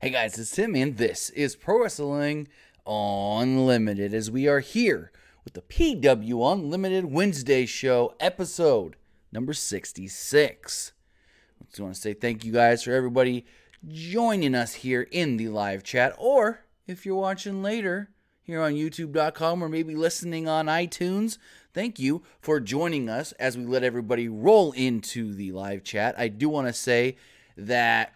Hey guys, it's Tim, and this is Pro Wrestling Unlimited, as we are here with the PW Unlimited Wednesday show, episode number 66. I just want to say thank you guys for everybody joining us here in the live chat, or if you're watching later here on YouTube.com or maybe listening on iTunes, thank you for joining us as we let everybody roll into the live chat. I do want to say that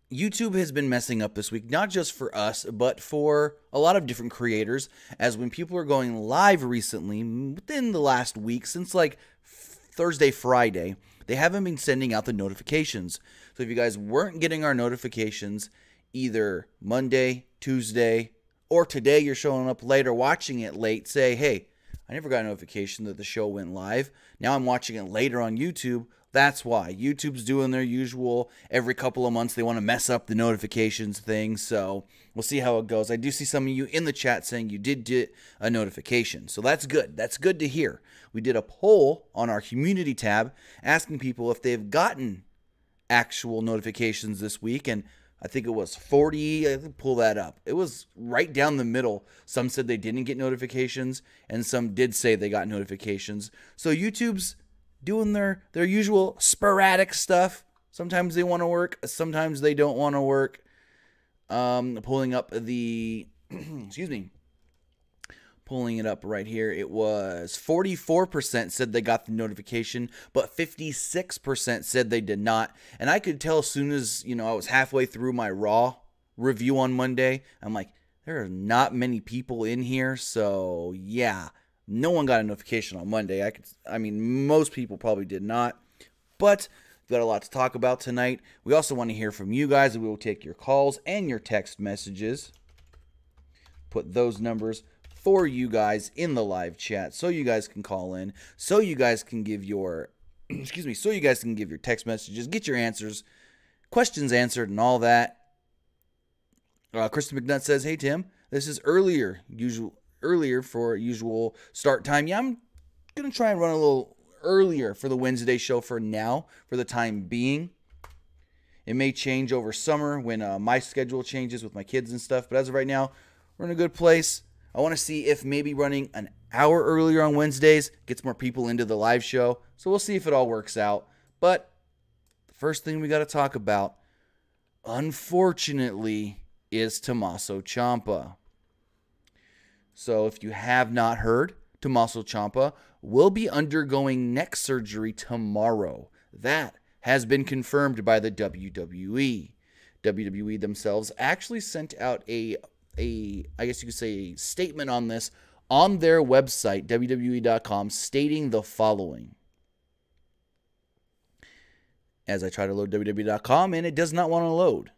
YouTube has been messing up this week, not just for us, but for a lot of different creators, as when people are going live recently, within the last week, since like Thursday, Friday, they haven't been sending out the notifications. So if you guys weren't getting our notifications either Monday, Tuesday, or today you're showing up late or watching it late, say, hey, I never got a notification that the show went live. Now I'm watching it later on YouTube. That's why. YouTube's doing their usual, every couple of months they want to mess up the notifications thing, so we'll see how it goes. I do see some of you in the chat saying you did get a notification, so that's good. That's good to hear. We did a poll on our community tab asking people if they've gotten actual notifications this week, and I think it was 40, I can pull that up. It was right down the middle. Some said they didn't get notifications, and some did say they got notifications. So YouTube's doing their usual sporadic stuff. Sometimes they want to work, sometimes they don't want to work. Pulling up the, excuse me, pulling it up right here. It was 44% said they got the notification, but 56% said they did not. And I could tell as soon as, I was halfway through my Raw review on Monday, I'm like, there are not many people in here, so yeah. No one got a notification on Monday. Most people probably did not. But we've got a lot to talk about tonight. We also want to hear from you guys, and we will take your calls and your text messages. Put those numbers for you guys in the live chat so you guys can call in, so you guys can give your so you guys can give your text messages, get your answers, questions answered, and all that. Kristen McNutt says, "Hey Tim, this is earlier for usual start time." Yeah, I'm going to try and run a little earlier for the Wednesday show for now, for the time being. It may change over summer when my schedule changes with my kids and stuff, but as of right now, we're in a good place. I want to see if maybe running an hour earlier on Wednesdays gets more people into the live show, so we'll see if it all works out. But the first thing we got to talk about, unfortunately, is Tommaso Ciampa. So if you have not heard, Tommaso Ciampa will be undergoing neck surgery tomorrow. That has been confirmed by the WWE. WWE themselves actually sent out a statement on this on their website, WWE.com, stating the following. As I try to load WWE.com, and it does not want to load.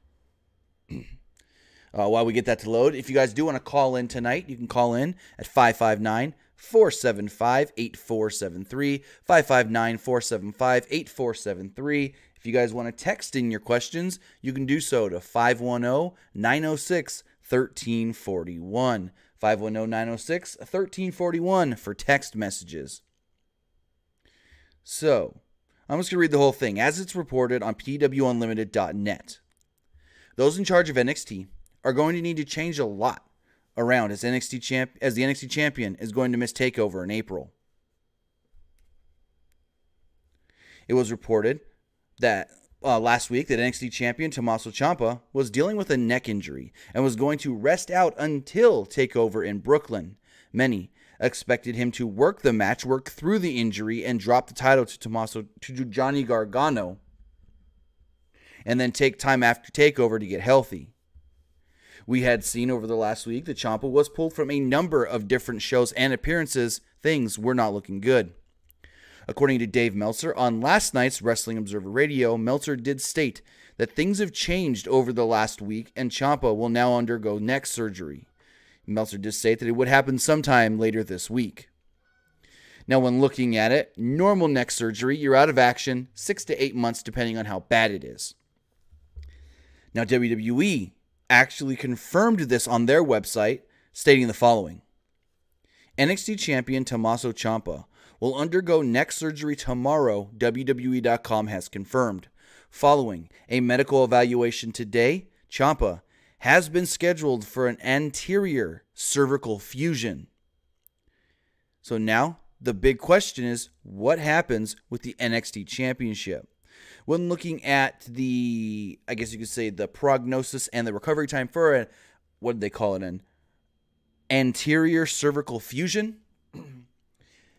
While we get that to load, if you guys do want to call in tonight, you can call in at 559-475-8473, 559-475-8473. If you guys want to text in your questions, you can do so to 510-906-1341, 510-906-1341 for text messages. So, I'm just going to read the whole thing as it's reported on PWUnlimited.net. Those in charge of NXT are going to need to change a lot around as the NXT champion is going to miss Takeover in April. It was reported that last week that NXT champion Tommaso Ciampa was dealing with a neck injury and was going to rest out until Takeover in Brooklyn. Many expected him to work the match, work through the injury, and drop the title to Johnny Gargano, and then take time after Takeover to get healthy. We had seen over the last week that Ciampa was pulled from a number of different shows and appearances. Things were not looking good. According to Dave Meltzer on last night's Wrestling Observer Radio, Meltzer did state that things have changed over the last week and Ciampa will now undergo neck surgery. Meltzer did state that it would happen sometime later this week. Now, when looking at it, normal neck surgery, you're out of action 6 to 8 months depending on how bad it is. Now, WWE actually confirmed this on their website, stating the following. NXT champion Tommaso Ciampa will undergo neck surgery tomorrow, WWE.com has confirmed. Following a medical evaluation today, Ciampa has been scheduled for an anterior cervical fusion. So now the big question is, what happens with the NXT Championship? When looking at the, I guess you could say, the prognosis and the recovery time for a, what did they call it, an anterior cervical fusion,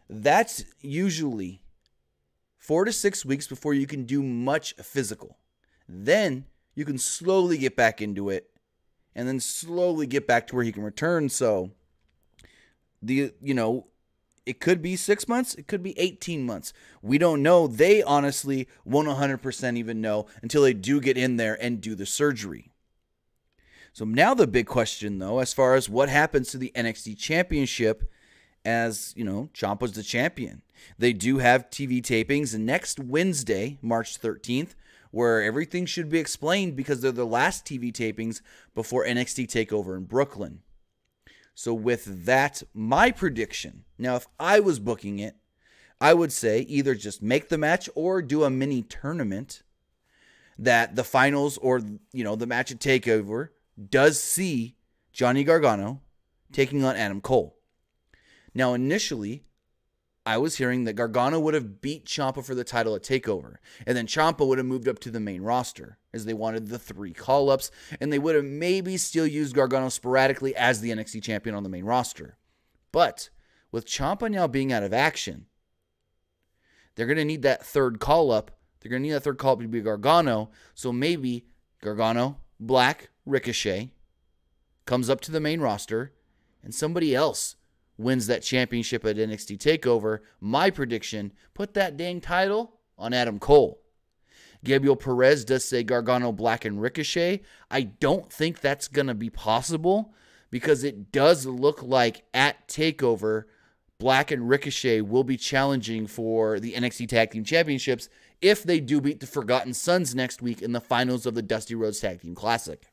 that's usually 4 to 6 weeks before you can do much physical. Then you can slowly get back into it and then slowly get back to where he can return. So, it could be 6 months. It could be 18 months. We don't know. They honestly won't 100% even know until they do get in there and do the surgery. So now the big question, though, as far as what happens to the NXT Championship, as, Ciampa's the champion. They do have TV tapings next Wednesday, March 13th, where everything should be explained because they're the last TV tapings before NXT Takeover in Brooklyn. So with that, my prediction, now if I was booking it, I would say either just make the match or do a mini tournament that the finals or, the match at Takeover does see Johnny Gargano taking on Adam Cole. Now, initially, I was hearing that Gargano would have beat Ciampa for the title at TakeOver, and then Ciampa would have moved up to the main roster, as they wanted the 3 call-ups, and they would have maybe still used Gargano sporadically as the NXT champion on the main roster. But with Ciampa now being out of action, they're going to need that 3rd call-up. They're going to need that 3rd call-up to be Gargano, so maybe Gargano, Black, Ricochet comes up to the main roster, and somebody else wins that championship at NXT TakeOver. My prediction, put that dang title on Adam Cole. Gabriel Perez does say Gargano, Black, and Ricochet. I don't think that's going to be possible because it does look like at TakeOver, Black and Ricochet will be challenging for the NXT Tag Team Championships if they do beat the Forgotten Sons next week in the finals of the Dusty Rhodes Tag Team Classic.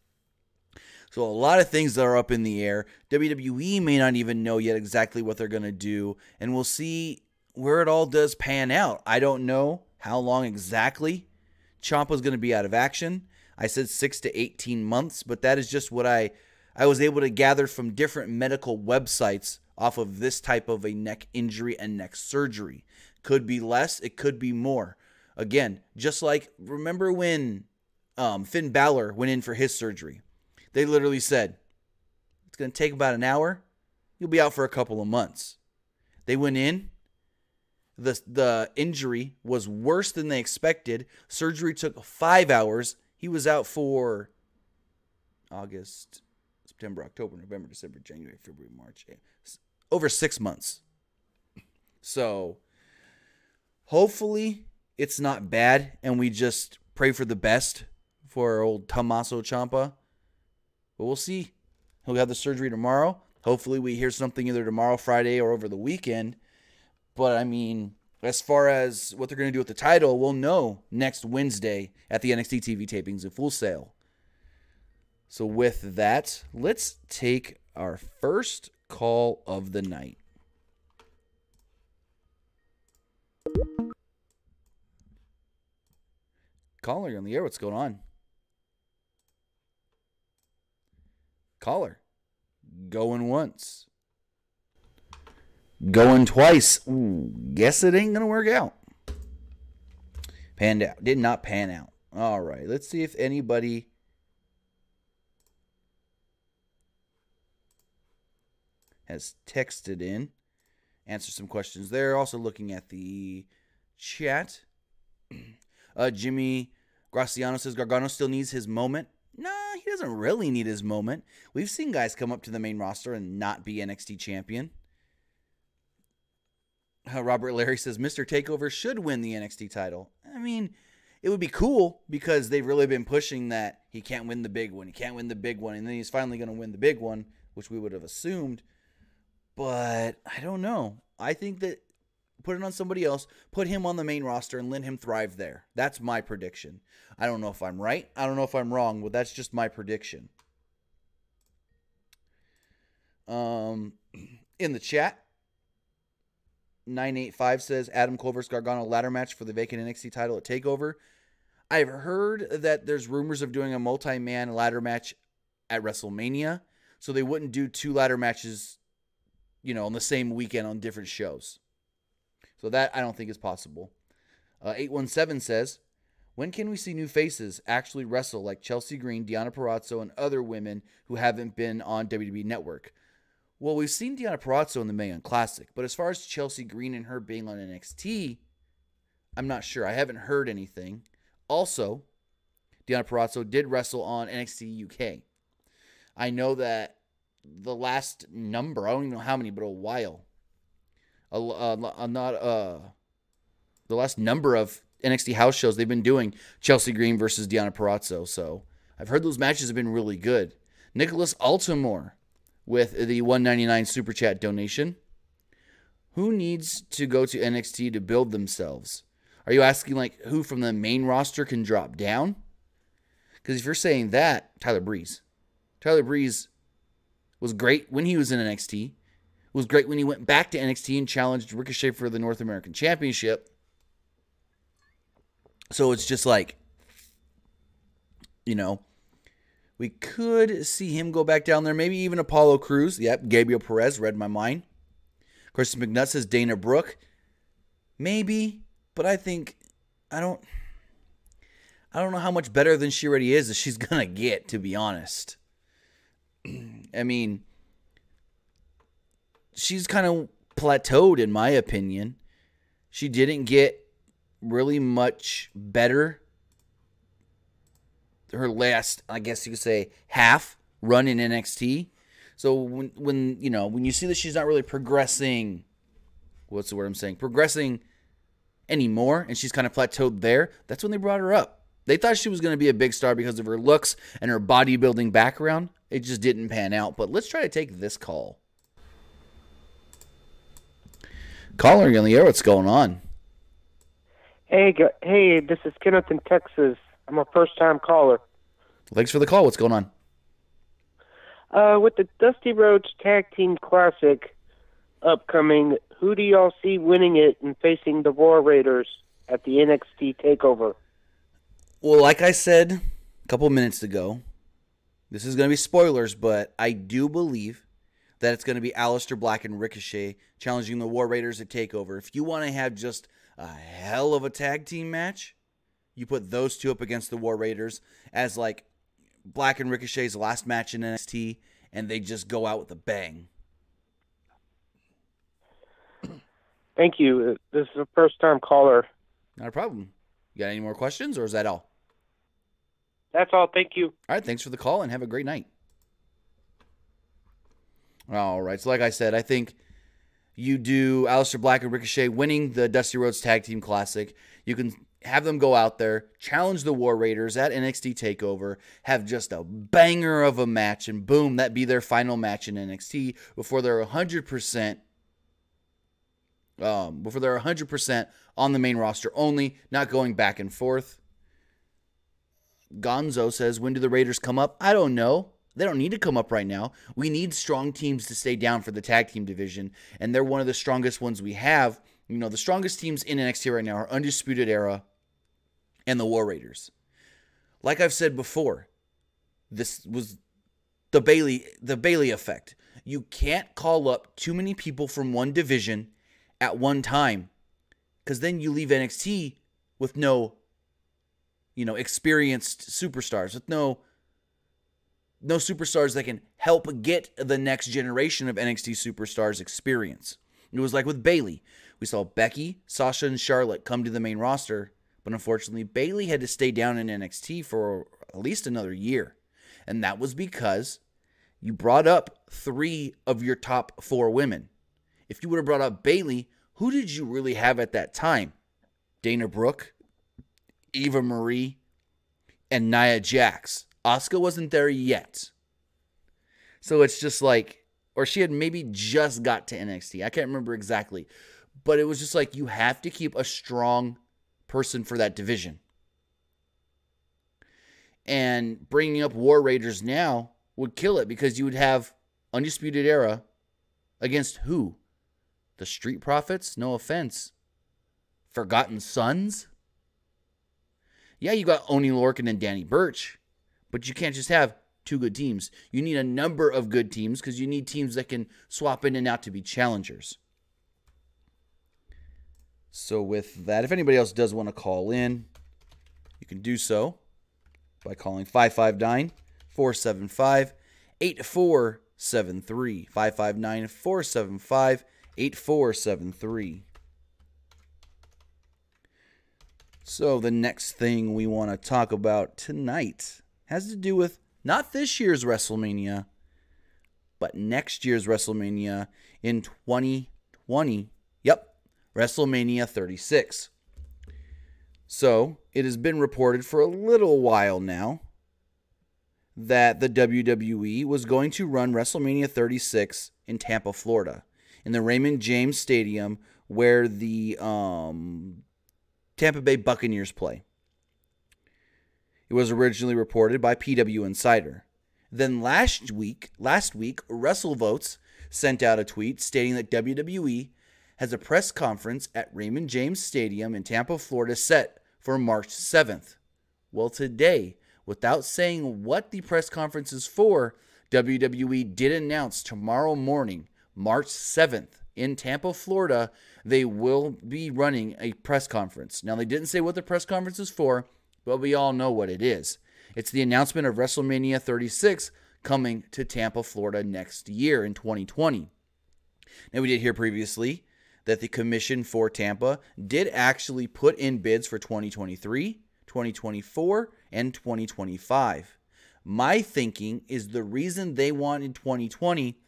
So a lot of things that are up in the air. WWE may not even know yet exactly what they're going to do, and we'll see where it all does pan out. I don't know how long exactly Ciampa's going to be out of action. I said 6 to 18 months, but that is just what I was able to gather from different medical websites off of this type of a neck injury and neck surgery. Could be less, it could be more. Again, just like, remember when Finn Balor went in for his surgery? They literally said, it's going to take about an hour. You'll be out for a couple of months. They went in. The injury was worse than they expected. Surgery took 5 hours. He was out for August, September, October, November, December, January, February, March. Over 6 months. So hopefully it's not bad and we just pray for the best for old Tommaso Ciampa. But we'll see. He'll have the surgery tomorrow. Hopefully we hear something either tomorrow, Friday, or over the weekend. But, I mean, as far as what they're going to do with the title, we'll know next Wednesday at the NXT TV tapings in Full Sail. So with that, let's take our first call of the night. Caller, you're on the air. What's going on? Caller. Going once. Going twice. Ooh, guess it ain't going to work out. Panned out. Did not pan out. All right. Let's see if anybody has texted in. Answer some questions there. Also looking at the chat. Jimmy Graciano says Gargano still needs his moment. Nah, he doesn't really need his moment. We've seen guys come up to the main roster and not be NXT champion. Robert Larry says Mr. Takeover should win the NXT title. I mean, it would be cool because they've really been pushing that he can't win the big one. He can't win the big one. And then he's finally going to win the big one, which we would have assumed. But I don't know. I think that put it on somebody else, put him on the main roster, and let him thrive there. That's my prediction. I don't know if I'm right. I don't know if I'm wrong, but that's just my prediction. In the chat, 985 says Adam Cole vs. Gargano ladder match for the vacant NXT title at TakeOver. I've heard that there's rumors of doing a multi-man ladder match at WrestleMania, so they wouldn't do 2 ladder matches, on the same weekend on different shows. So that I don't think is possible. 817 says, when can we see new faces actually wrestle like Chelsea Green, Deonna Purrazzo, and other women who haven't been on WWE Network? Well, we've seen Deonna Purrazzo in the Mae Young Classic, but as far as Chelsea Green and her being on NXT, I'm not sure. I haven't heard anything. Also, Deonna Purrazzo did wrestle on NXT UK. I know that the last number, I don't even know how many, but a while. The last number of NXT house shows they've been doing Chelsea Green versus Deonna Purrazzo. So I've heard those matches have been really good. Nicholas Altamore with the $1.99 Super Chat donation. Who needs to go to NXT to build themselves? Are you asking like who from the main roster can drop down? Because if you're saying that, Tyler Breeze. Tyler Breeze was great when he was in NXT. Was great when he went back to NXT and challenged Ricochet for the North American Championship. So it's just like, we could see him go back down there. Maybe even Apollo Crews. Yep, Gabriel Perez read my mind. Kristen McNutt says Dana Brooke. Maybe, but I don't know how much better than she already is that she's going to get, to be honest. I mean, she's kind of plateaued, in my opinion. She didn't get really much better. Her last, I guess you could say, half run in NXT. So when you see that she's not really progressing, what's the word I'm saying? Progressing anymore, and she's kind of plateaued there, that's when they brought her up. They thought she was going to be a big star because of her looks and her bodybuilding background. It just didn't pan out. But let's try to take this call. Caller, you're on the air. What's going on? Hey, this is Kenneth in Texas. I'm a first-time caller. Thanks for the call. What's going on? With the Dusty Rhodes Tag Team Classic upcoming, who do y'all see winning it and facing the War Raiders at the NXT Takeover? Well, like I said a couple minutes ago, this is going to be spoilers, but I do believe that it's going to be Aleister Black and Ricochet challenging the War Raiders at TakeOver. If you want to have just a hell of a tag team match, you put those two up against the War Raiders as like Black and Ricochet's last match in NXT, and they just go out with a bang. Thank you. This is a first-time caller. Not a problem. You got any more questions, or is that all? That's all. Thank you. All right, thanks for the call, and have a great night. All right, so like I said, I think you do Aleister Black and Ricochet winning the Dusty Rhodes Tag Team Classic. You can have them go out there, challenge the War Raiders at NXT TakeOver, have just a banger of a match, and boom, that be their final match in NXT before they're 100%. Before they're 100% on the main roster only, not going back and forth. Gonzo says, when do the Raiders come up? I don't know. They don't need to come up right now. We need strong teams to stay down for the tag team division, and they're one of the strongest ones we have. The strongest teams in NXT right now are Undisputed Era and the War Raiders. Like I've said before, this was the Bayley effect. You can't call up too many people from one division at one time, because then you leave NXT with no, experienced superstars, with no superstars that can help get the next generation of NXT superstars experience. It was like with Bayley. We saw Becky, Sasha, and Charlotte come to the main roster, but unfortunately Bayley had to stay down in NXT for at least another year. And that was because you brought up 3 of your top 4 women. If you would have brought up Bayley, who did you really have at that time? Dana Brooke, Eva Marie, and Nia Jax. Asuka wasn't there yet. So it's just like, or she had maybe just got to NXT. I can't remember exactly. But it was just like, you have to keep a strong person for that division. And bringing up War Raiders now would kill it, because you would have Undisputed Era against who? The Street Profits? No offense. Forgotten Sons? Yeah, you got Oney Lorcan and Danny Burch, but you can't just have two good teams. You need a number of good teams because you need teams that can swap in and out to be challengers. So with that, if anybody else does want to call in, you can do so by calling 559-475-8473. 559-475-8473. So the next thing we want to talk about tonight has to do with not this year's WrestleMania, but next year's WrestleMania in 2020. Yep, WrestleMania 36. So it has been reported for a little while now that the WWE was going to run WrestleMania 36 in Tampa, Florida, in the Raymond James Stadium where the Tampa Bay Buccaneers play. It was originally reported by PW Insider. Then last week, WrestleVotes sent out a tweet stating that WWE has a press conference at Raymond James Stadium in Tampa, Florida set for March 7th. Well, today, without saying what the press conference is for, WWE did announce tomorrow morning, March 7th, in Tampa, Florida, they will be running a press conference. Now, they didn't say what the press conference is for, but we all know what it is. It's the announcement of WrestleMania 36 coming to Tampa, Florida next year in 2020. Now, we did hear previously that the commission for Tampa did actually put in bids for 2023, 2024, and 2025. My thinking is the reason they wanted 2020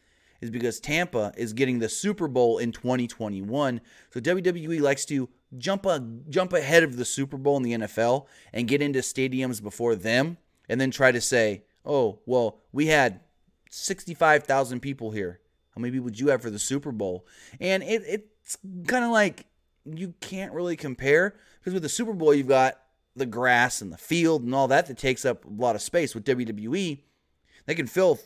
is because Tampa is getting the Super Bowl in 2021. So WWE likes to jump ahead of the Super Bowl in the NFL and get into stadiums before them and then try to say, oh, well, we had 65,000 people here. How many people would you have for the Super Bowl? And it's kind of like you can't really compare because with the Super Bowl, you've got the grass and the field and all that takes up a lot of space. With WWE, they can fill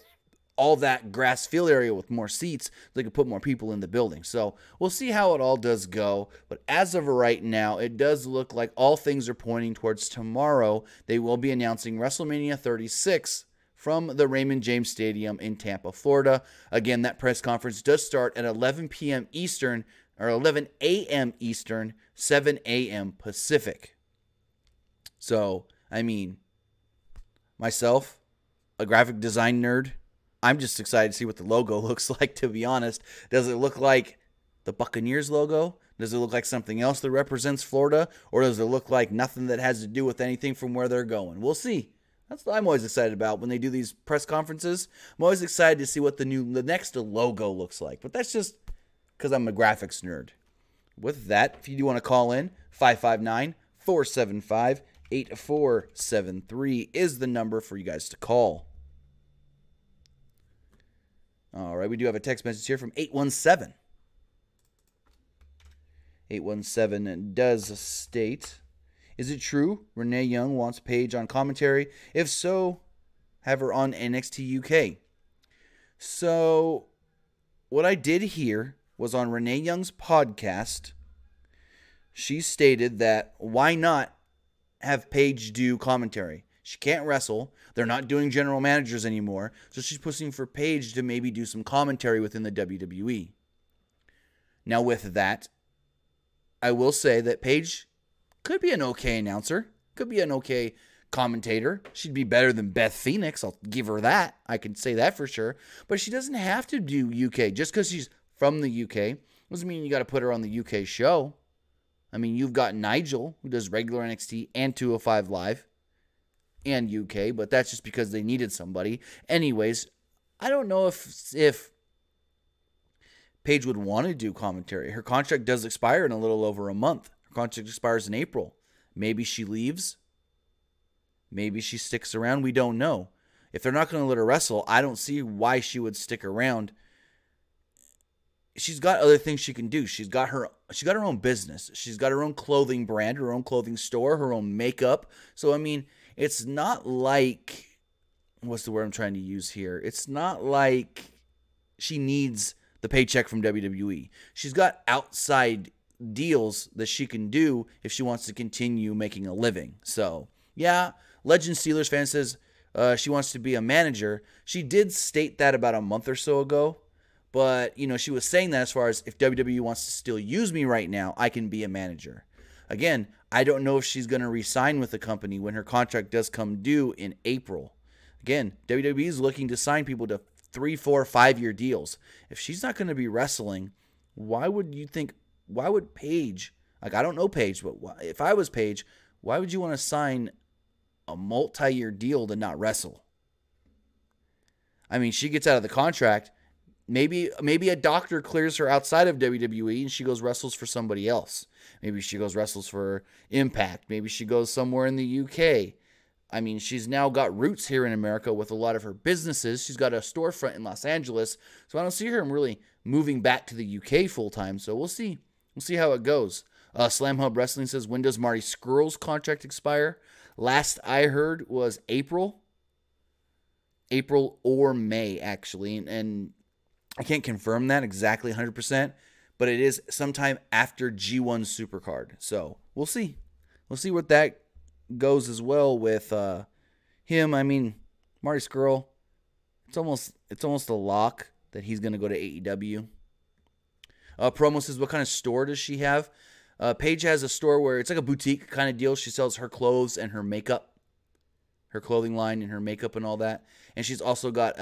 all that grass field area with more seats. They can put more people in the building. So we'll see how it all does go. But as of right now, it does look like all things are pointing towards tomorrow. They will be announcing WrestleMania 36 from the Raymond James Stadium in Tampa, Florida. Again, that press conference does start at 11 p.m. Eastern, or 11 a.m. Eastern, 7 a.m. Pacific. So, I mean, myself, a graphic design nerd, I'm just excited to see what the logo looks like, to be honest. Does it look like the Buccaneers logo? Does it look like something else that represents Florida? Or does it look like nothing that has to do with anything from where they're going? We'll see. That's what I'm always excited about when they do these press conferences. I'm always excited to see what the next logo looks like. But that's just because I'm a graphics nerd. With that, if you do want to call in, 559-475-8473 is the number for you guys to call. All right, we do have a text message here from 817. 817 does state, is it true Renee Young wants Paige on commentary? If so, have her on NXT UK. So, what I did hear was on Renee Young's podcast, she stated that why not have Paige do commentary? She can't wrestle. They're not doing general managers anymore. So she's pushing for Paige to maybe do some commentary within the WWE. Now with that, I will say that Paige could be an okay announcer. Could be an okay commentator. She'd be better than Beth Phoenix. I'll give her that. I can say that for sure. But she doesn't have to do UK. Just because she's from the UK doesn't mean you got to put her on the UK show. I mean, you've got Nigel, who does regular NXT and 205 Live. And UK, but that's just because they needed somebody. Anyways, I don't know if Paige would want to do commentary. Her contract does expire in a little over a month. Her contract expires in April. Maybe she leaves. Maybe she sticks around. We don't know. If they're not going to let her wrestle, I don't see why she would stick around. She's got other things she can do. She's got her own business. She's got her own clothing brand, her own clothing store, her own makeup. So I mean, it's not like, what's the word I'm trying to use here? It's not like she needs the paycheck from WWE. She's got outside deals that she can do if she wants to continue making a living. So Yeah, Legend Steelers fan says she wants to be a manager. She did state that about a month or so ago. But, she was saying that as far as if WWE wants to still use me right now, I can be a manager. Again, I don't know if she's going to re-sign with the company when her contract does come due in April. Again, WWE is looking to sign people to 3, 4, 5-year deals. If she's not going to be wrestling, why would Paige, I don't know Paige, but if I was Paige, why would you want to sign a multi-year deal to not wrestle? I mean, she gets out of the contract. Maybe a doctor clears her outside of WWE and she goes wrestles for somebody else. Maybe she goes wrestles for Impact. Maybe she goes somewhere in the UK. I mean, she's now got roots here in America with a lot of her businesses. She's got a storefront in Los Angeles. So I don't see her really moving back to the UK full time. So we'll see. We'll see how it goes. Slam Hub Wrestling says, when does Marty Scurll's contract expire? Last I heard was April or May, actually. And I can't confirm that exactly 100%, but it is sometime after G1 Supercard. So we'll see. We'll see what that goes as well with him. I mean, Marty Scurll, it's almost a lock that he's going to go to AEW. Promo says, what kind of store does she have? Paige has a store where it's like a boutique kind of deal. She sells her clothes and her makeup. Her clothing line and her makeup and all that. And she's also got,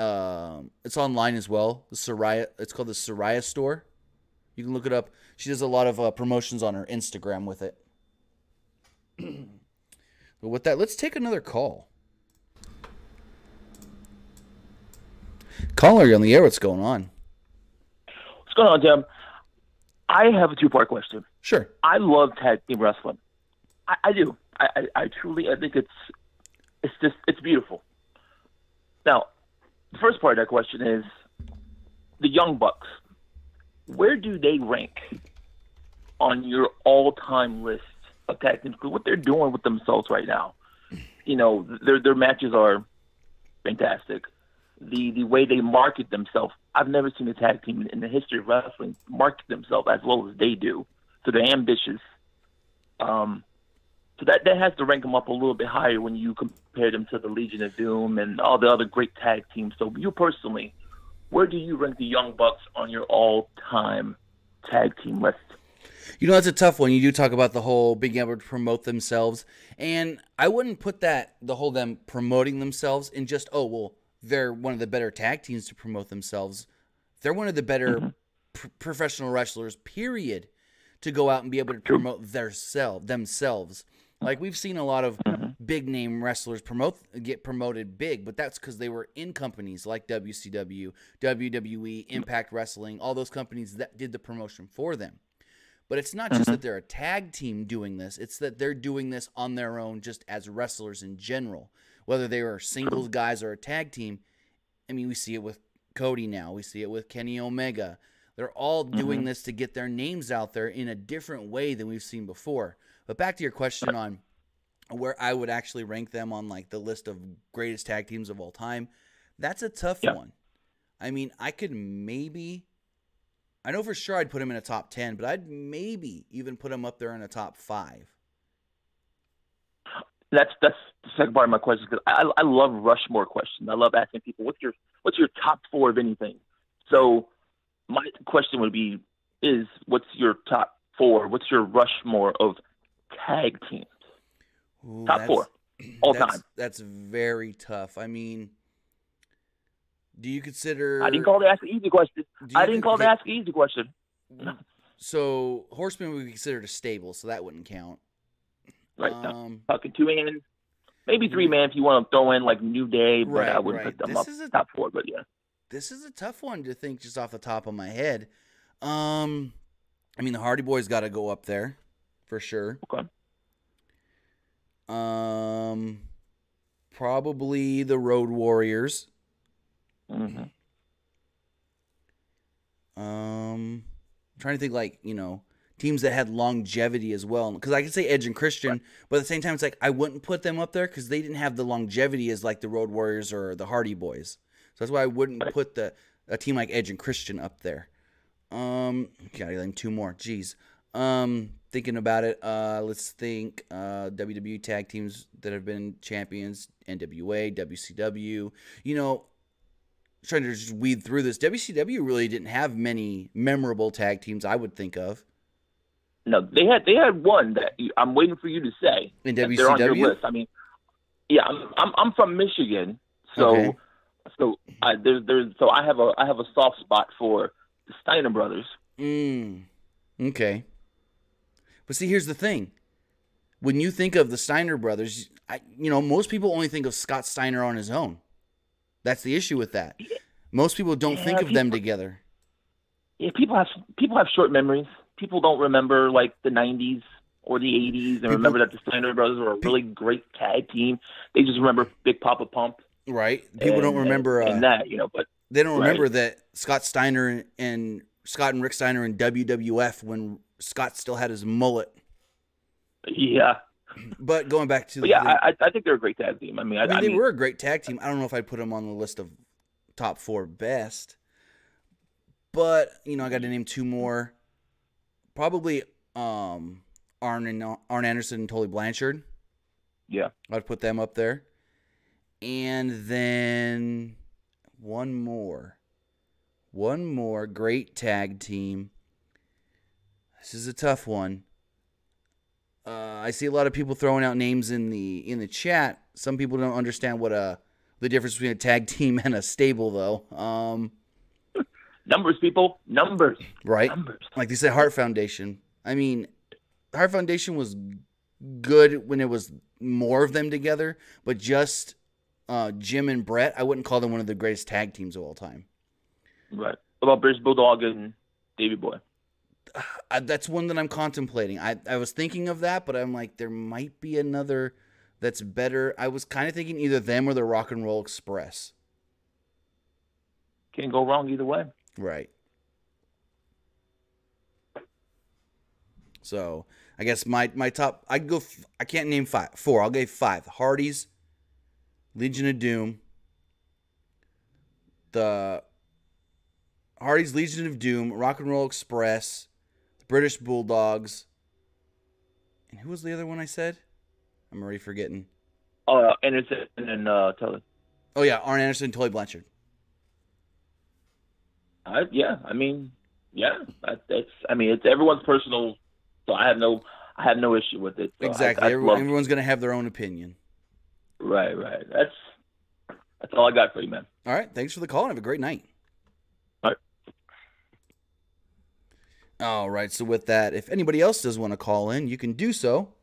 it's online as well, it's called the Soraya store. You can look it up. She does a lot of promotions on her Instagram with it. But with that, let's take another call. Caller, you're on the air. What's going on? What's going on, Tim? I have a two-part question. Sure. I love tag team wrestling. I do. I truly, I think it's beautiful. Now, the first part of that question is the Young Bucks. Where do they rank on your all-time list of tag teams? What they're doing with themselves right now. Their matches are fantastic. The way they market themselves, I've never seen a tag team in the history of wrestling market themselves as well as they do. So they're ambitious. So that has to rank them up a little bit higher when you compare them to the Legion of Doom and all the other great tag teams. So you personally, where do you rank the Young Bucks on your all-time tag team list? That's a tough one. You do talk about the whole being able to promote themselves. And I wouldn't put the whole them promoting themselves in just, they're one of the better tag teams to promote themselves. They're one of the better professional wrestlers, period, to go out and be able to promote themselves. Like, we've seen a lot of big-name wrestlers get promoted big, but that's because they were in companies like WCW, WWE, Impact Wrestling, all those companies that did the promotion for them. But it's not just that they're a tag team doing this. It's that they're doing this on their own just as wrestlers in general. Whether they were singles guys or a tag team. I mean, we see it with Cody now. We see it with Kenny Omega. They're all doing this to get their names out there in a different way than we've seen before. But back to your question on where I would actually rank them on like the list of greatest tag teams of all time, that's a tough one. I mean, I know for sure I'd put him in a top 10, but I'd maybe even put him up there in a top 5. That's the second part of my question, because I love Rushmore questions. I love asking people, what's your top 4 of anything? So my question would be, what's your top 4? What's your Rushmore of tag teams? Ooh, top 4 all time. That's very tough. I mean, do you consider? I didn't call to ask an easy question. So Horseman would be considered a stable, so that wouldn't count. Right. Fucking 2-man, maybe 3-man if you want to throw in like New Day, but I wouldn't put them up top 4. But yeah, this is a tough one to think just off the top of my head. I mean, the Hardy Boys got to go up there for sure. Okay. Probably the Road Warriors. I'm trying to think teams that had longevity as well. Because I could say Edge and Christian, but at the same time, it's like I wouldn't put them up there because they didn't have the longevity as like the Road Warriors or the Hardy Boys. So that's why I wouldn't put a team like Edge and Christian up there. Gotta think 2 more. Jeez. Thinking about it, let's think WWE tag teams that have been champions, NWA, WCW. Trying to just weed through this. WCW really didn't have many memorable tag teams I would think of. No, they had one that I'm waiting for you to say. In WCW? They're on your list. I mean, yeah, I'm from Michigan, so Okay. I have a soft spot for the Steiner brothers. Okay. But see, here's the thing. When you think of the Steiner brothers, most people only think of Scott Steiner on his own. That's the issue with that. Most people don't think of them together. Yeah, people have short memories. People don't remember like the 90s or the 80s and remember that the Steiner brothers were a really great tag team. They just remember Big Papa Pump. Right. People don't remember that, but they don't remember that Scott Steiner and Rick Steiner in WWF when Scott still had his mullet. Yeah. But going back to I think they're a great tag team. I mean, they were a great tag team. I don't know if I'd put them on the list of top 4 best. But, I got to name 2 more. Probably Arn Anderson and Tully Blanchard. Yeah. I'd put them up there. And then one more great tag team. This is a tough one. I see a lot of people throwing out names in the chat. Some people don't understand what the difference between a tag team and a stable, though. Numbers, people. Numbers. Right? Numbers. Like they said, Heart Foundation. I mean, Heart Foundation was good when it was more of them together, but just Jim and Brett, I wouldn't call them one of the greatest tag teams of all time. Right. What about British Bulldog and Davey Boy? That's one that I'm contemplating. I was thinking of that, but I'm like, there might be another that's better. I was kind of thinking either them or the Rock and Roll Express. Can't go wrong either way. Right. So I guess my top, I can't name 4. I'll give 5. Hardys, Legion of Doom, the Hardys, Legion of Doom, Rock and Roll Express, the British Bulldogs, and who was the other one I said? I'm already forgetting. Anderson and Tully. Oh yeah, Arn Anderson and Tully Blanchard. It's everyone's personal, so I have no issue with it. So Exactly. Everyone's gonna have their own opinion. Right. That's all I got for you, man. All right. Thanks for the call and have a great night. All right. All right. So with that, if anybody else does want to call in, you can do so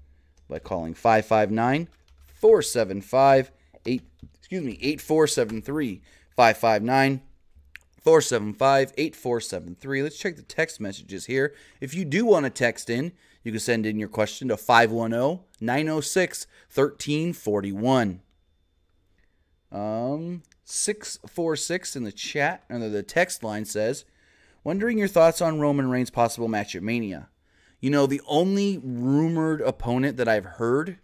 by calling 559-475-8473. 559-475-8473. Let's check the text messages here. If you do want to text in, you can send in your question to 510-906-1341. 646 in the chat, under the text line says, wondering your thoughts on Roman Reigns' possible match at Mania. The only rumored opponent that I've heard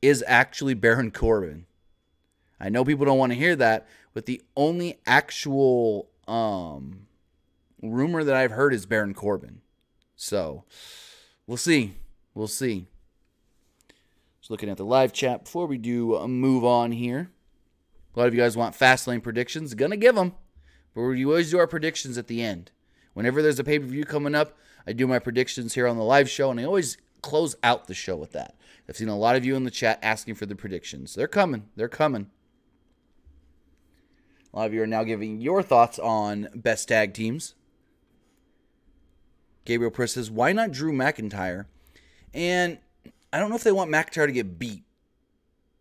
is actually Baron Corbin. I know people don't want to hear that, but the only actual rumor that I've heard is Baron Corbin. So, we'll see. Just looking at the live chat before we do move on here. A lot of you guys want Fastlane predictions. Gonna give them. But we always do our predictions at the end. Whenever there's a pay-per-view coming up, I do my predictions here on the live show, and I always close out the show with that. I've seen a lot of you in the chat asking for the predictions. They're coming. A lot of you are now giving your thoughts on best tag teams. Gabriel Priss says, why not Drew McIntyre? And I don't know if they want McIntyre to get beat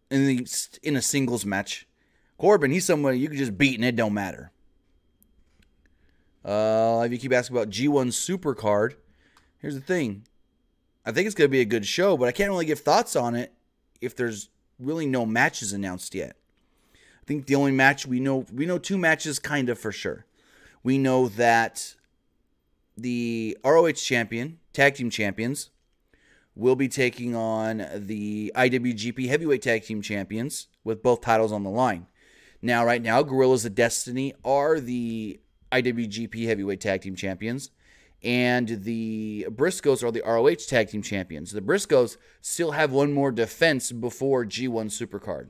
in a singles match. Corbin, he's somebody you can just beat and it don't matter. If you keep asking about G1 Supercard, here's the thing. I think it's going to be a good show, but I can't really give thoughts on it if there's really no matches announced yet. I think the only match we know 2 matches kind of for sure. We know that the ROH champion, tag team champions, will be taking on the IWGP Heavyweight Tag Team Champions with both titles on the line. Now, right now, Guerrillas of Destiny are the IWGP Heavyweight Tag Team Champions, and the Briscoes are the ROH Tag Team Champions. The Briscoes still have one more defense before G1 Supercard.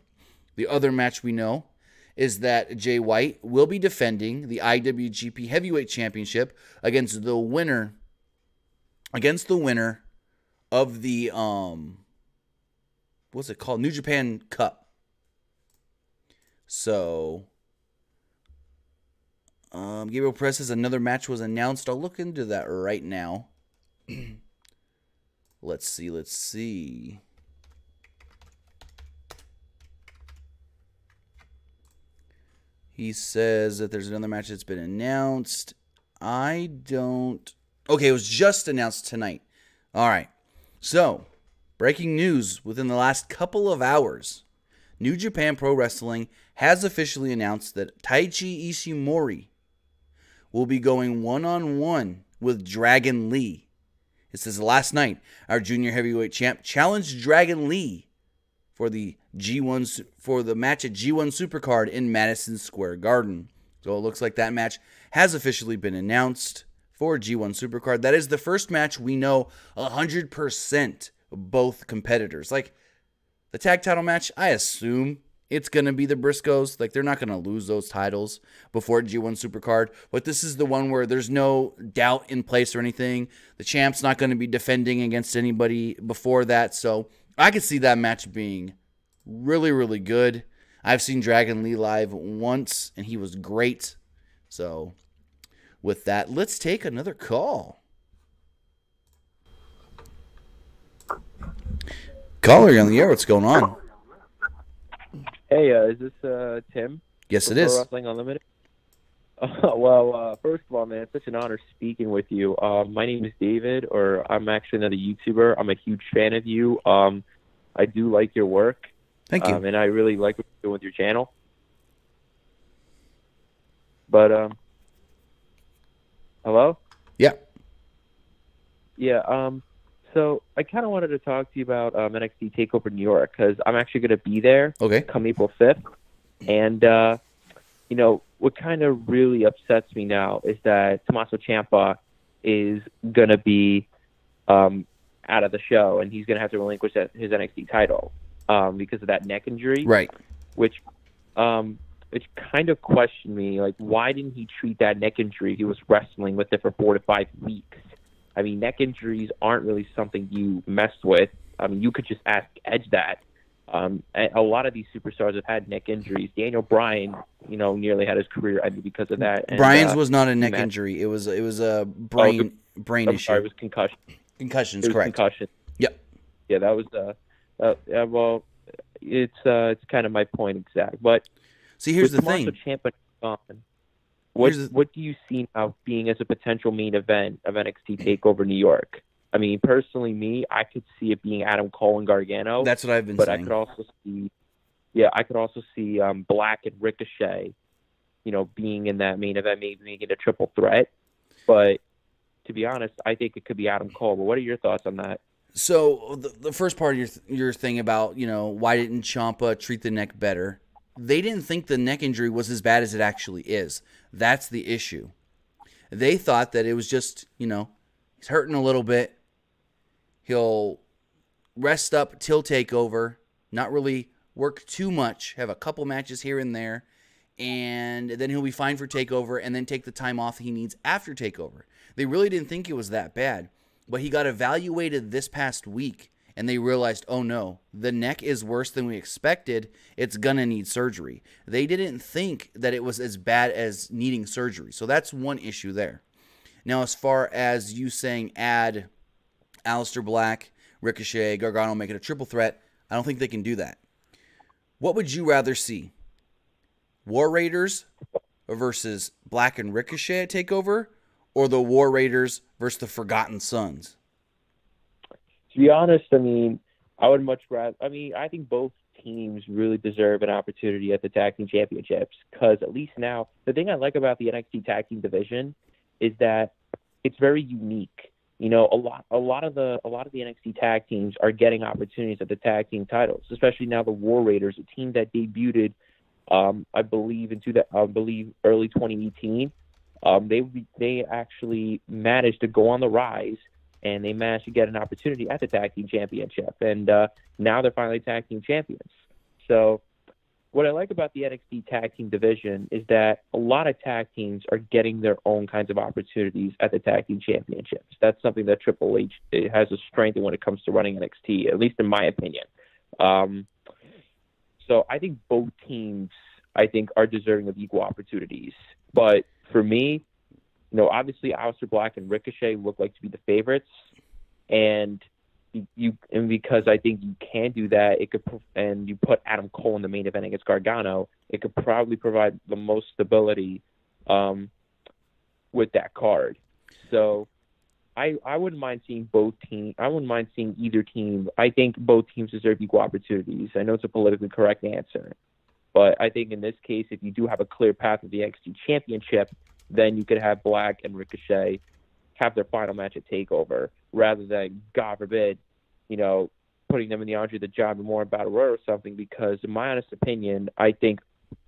The other match we know is that Jay White will be defending the IWGP Heavyweight Championship against the winner of the what's it called? New Japan Cup. So Gabriel Perez says another match was announced. I'll look into that right now. Let's see. He says that there's another match that's been announced. Okay, it was just announced tonight. All right. So, breaking news within the last couple of hours. New Japan Pro Wrestling has officially announced that Taichi Ishimori will be going one-on-one with Dragon Lee. It says last night, our junior heavyweight champ challenged Dragon Lee for the match at G1 Supercard in Madison Square Garden. So it looks like that match has officially been announced for G1 Supercard. That is the first match we know 100% both competitors. Like the tag title match, I assume it's going to be the Briscoes. Like they're not going to lose those titles before G1 Supercard. But this is the one where there's no doubt in place or anything. The champ's not going to be defending against anybody before that. So I could see that match being really, really good. I've seen Dragon Lee live once, and he was great. So, with that, let's take another call. Caller, you're on the air. What's going on? Hey, is this Tim? Yes, it is. Pro Wrestling Unlimited? Well, first of all, man, it's such an honor speaking with you. My name is David, or I'm actually another YouTuber. I'm a huge fan of you. I do like your work. Thank you. And I really like what you're doing with your channel. But, hello? Yeah. Yeah, so I kind of wanted to talk to you about NXT Takeover New York, because I'm actually going to be there come April 5th. And, you know, what kind of really upsets me now is that Tommaso Ciampa is going to be out of the show, and he's going to have to relinquish his NXT title because of that neck injury. Right. Which kind of questioned me, like, why didn't he treat that neck injury? He was wrestling with it for 4 to 5 weeks. I mean, neck injuries aren't really something you mess with. I mean, you could just ask Edge that. A lot of these superstars have had neck injuries. Daniel Bryan, you know, nearly had his career ended because of that. And, Bryan's was not a neck injury. It was a brain issue. Sorry, it was concussion. Concussions, correct. Concussion. Yep. Yeah, that was well, it's kind of my point exact. But see, here's the thing. Ciampa gone, what do you see now being as a potential main event of NXT TakeOver New York? I mean, personally, I could see it being Adam Cole and Gargano. That's what I've been saying. But I could also see Black and Ricochet, you know, being in that main event, maybe making a triple threat. But to be honest, I think it could be Adam Cole. But what are your thoughts on that? So the first part of your thing about, you know, why didn't Ciampa treat the neck better? They didn't think the neck injury was as bad as it actually is. That's the issue. They thought that it was just, you know, he's hurting a little bit. He'll rest up till TakeOver, not really work too much, have a couple matches here and there, and then he'll be fine for TakeOver and then take the time off he needs after TakeOver. They really didn't think it was that bad, but he got evaluated this past week, and they realized, oh no, the neck is worse than we expected. It's going to need surgery. They didn't think that it was as bad as needing surgery. So that's one issue there. Now, as far as you saying add Aleister Black, Ricochet, Gargano, make it a triple threat, I don't think they can do that. What would you rather see? War Raiders versus Black and Ricochet at TakeOver, or the War Raiders versus the Forgotten Sons? To be honest, I mean, I would much rather. I mean, I think both teams really deserve an opportunity at the Tag Team Championships, because at least now, the thing I like about the NXT Tag Team division is that it's very unique. You know, a lot of the NXT tag teams are getting opportunities at the tag team titles, especially now the War Raiders, a team that debuted, I believe early 2018. They actually managed to go on the rise, and they managed to get an opportunity at the Tag Team Championship, and now they're finally Tag Team Champions. So what I like about the NXT Tag Team division is that a lot of tag teams are getting their own kinds of opportunities at the Tag Team Championships. That's something that Triple H has a strength in when it comes to running NXT, at least in my opinion. So I think both teams, are deserving of equal opportunities. But for me, obviously Aleister Black and Ricochet look like to be the favorites, and because I think you can do that, and you put Adam Cole in the main event against Gargano, it could probably provide the most stability with that card. So I wouldn't mind seeing both teams. I wouldn't mind seeing either team. I think both teams deserve equal opportunities. I know it's a politically correct answer, but I think in this case, if you do have a clear path of the NXT Championship, then you could have Black and Ricochet have their final match at TakeOver, rather than, God forbid, putting them in the Andre the Giant Memorial Battle Royal or something. Because in my honest opinion, I think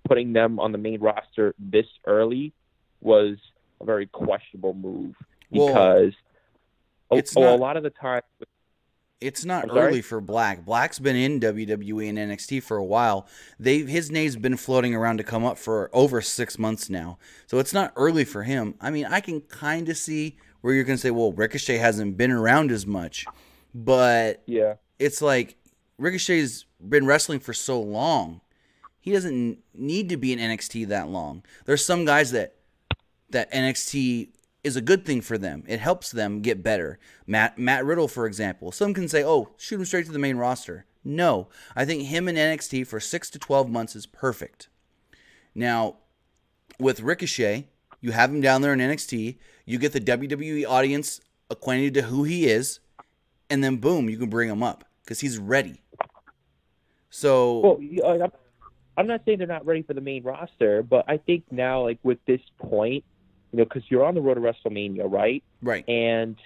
putting them on the main roster this early was a very questionable move, because a lot of the time it's not early for Black. Black's been in WWE and NXT for a while. His name's been floating around to come up for over 6 months now. So it's not early for him. I mean, I can kind of see where you're going to say, well, Ricochet hasn't been around as much. But yeah, it's like Ricochet's been wrestling for so long. He doesn't need to be in NXT that long. There's some guys that NXT is a good thing for them. It helps them get better. Matt Riddle, for example. Some can say, oh, shoot him straight to the main roster. No. I think him in NXT for 6 to 12 months is perfect. Now, with Ricochet, you have him down there in NXT. You get the WWE audience acquainted to who he is. And then, boom, you can bring him up because he's ready. So, well, I'm not saying they're not ready for the main roster, but I think now, like, with this point, because you're on the road to WrestleMania, right? Right. And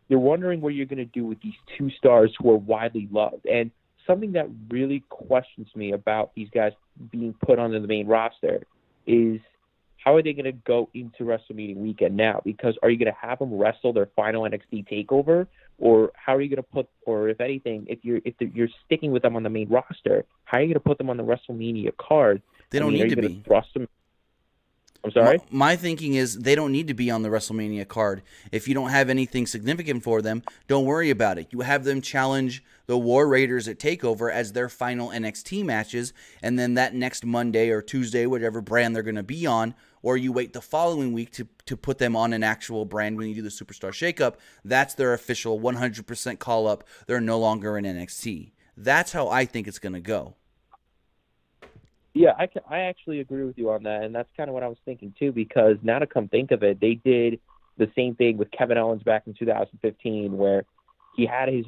you're wondering what you're going to do with these two stars who are widely loved. And something that really questions me about these guys being put onto the main roster is, how are they going to go into WrestleMania weekend now? Because are you going to have them wrestle their final NXT takeover, or how are you going to put, or if anything, if you're sticking with them on the main roster, how are you going to put them on the WrestleMania card? They don't need to be. Thrust them? I'm sorry? My thinking is they don't need to be on the WrestleMania card. If you don't have anything significant for them, don't worry about it. You have them challenge the War Raiders at TakeOver as their final NXT matches, and then that next Monday or Tuesday, whatever brand they're going to be on, or you wait the following week to put them on an actual brand when you do the Superstar Shakeup. That's their official 100% call-up. They're no longer in NXT. That's how I think it's going to go. Yeah, I actually agree with you on that, and that's kind of what I was thinking too, because now to come think of it, they did the same thing with Kevin Owens back in 2015, where he had his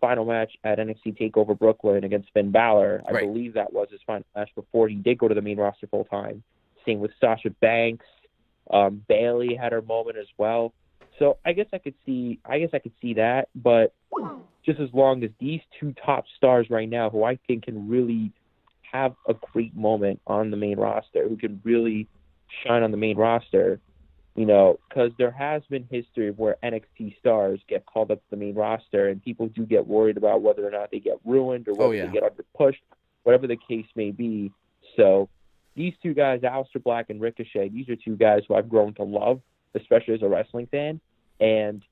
final match at NXT TakeOver Brooklyn against Finn Balor. I believe that was his final match before he did go to the main roster full time. Same with Sasha Banks. Bayley had her moment as well. So I guess I could see that, but just as long as these two top stars right now, who I think can really have a great moment on the main roster, who can really shine on the main roster, because there has been history of where NXT stars get called up to the main roster, and people do get worried about whether or not they get ruined or whether they get underpushed, whatever the case may be. So these two guys, Aleister Black and Ricochet, these are two guys who I've grown to love, especially as a wrestling fan, and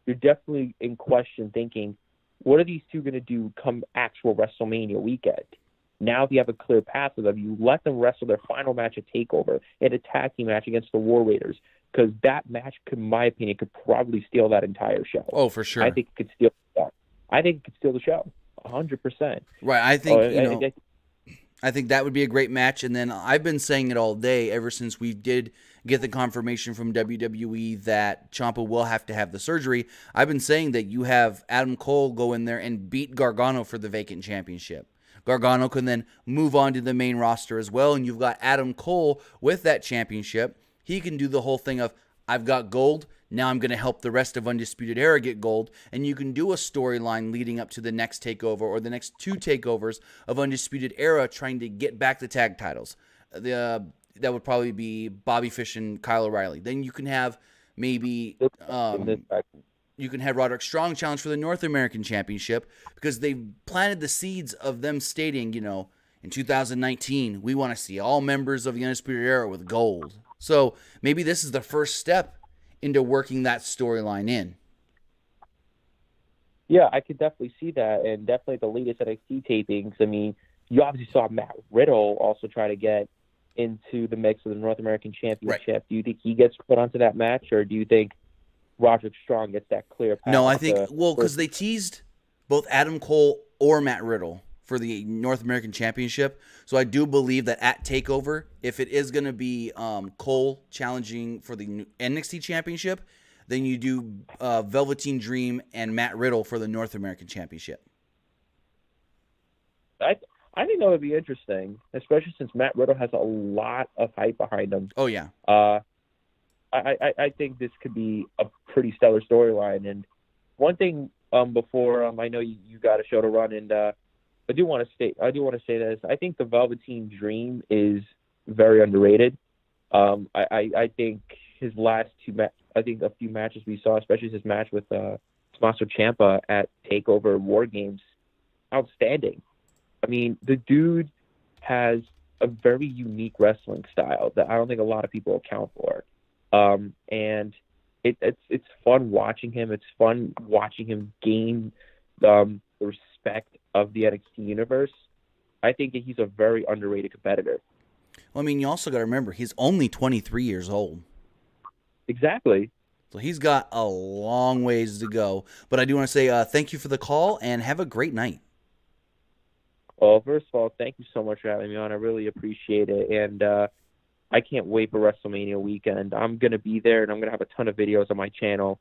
you're definitely in question thinking, what are these two going to do come actual WrestleMania weekend? Now, if you have a clear path of them, you let them wrestle their final match at TakeOver and a tag team match against the War Raiders, because that match, in my opinion, could probably steal that entire show. Oh, for sure. I think it could steal the show. I think it could steal the show, 100%. Right. I think I think that would be a great match. And then I've been saying it all day ever since we did get the confirmation from WWE that Ciampa will have to have the surgery. I've been saying that you have Adam Cole go in there and beat Gargano for the vacant championship. Gargano can then move on to the main roster as well, and you've got Adam Cole with that championship. He can do the whole thing of, I've got gold, now I'm going to help the rest of Undisputed Era get gold, and you can do a storyline leading up to the next takeover or the next two takeovers of Undisputed Era trying to get back the tag titles. that would probably be Bobby Fish and Kyle O'Reilly. Then you can have maybe you can have Roderick Strong challenge for the North American Championship, because they've planted the seeds of them stating, in 2019, we want to see all members of the Undisputed Era with gold. So maybe this is the first step into working that storyline in. Yeah, I could definitely see that, and definitely the latest NXT tapings. I mean, you obviously saw Matt Riddle also try to get into the mix of the North American Championship. Right. Do you think he gets put onto that match, or do you think Roderick Strong gets that clear path? No, I think, because they teased both Adam Cole or Matt Riddle for the North American Championship. So I do believe that at TakeOver, if it is going to be Cole challenging for the NXT Championship, then you do Velveteen Dream and Matt Riddle for the North American Championship. I think that would be interesting, especially since Matt Riddle has a lot of hype behind him. Oh, yeah. I think this could be a pretty stellar storyline. And one thing before I know you got a show to run, and I do want to say this. I think the Velveteen Dream is very underrated. I think his last a few matches we saw, especially his match with Tommaso Ciampa at TakeOver War Games, outstanding. I mean, the dude has a very unique wrestling style that I don't think a lot of people account for. And it's fun watching him. It's fun watching him gain the respect of the NXT universe. I think that he's a very underrated competitor. Well, I mean, you also got to remember, he's only 23 years old. Exactly. So he's got a long ways to go. But I do want to say thank you for the call, and have a great night. Well, first of all, thank you so much for having me on. I really appreciate it. And I can't wait for WrestleMania weekend. I'm going to be there, and I'm going to have a ton of videos on my channel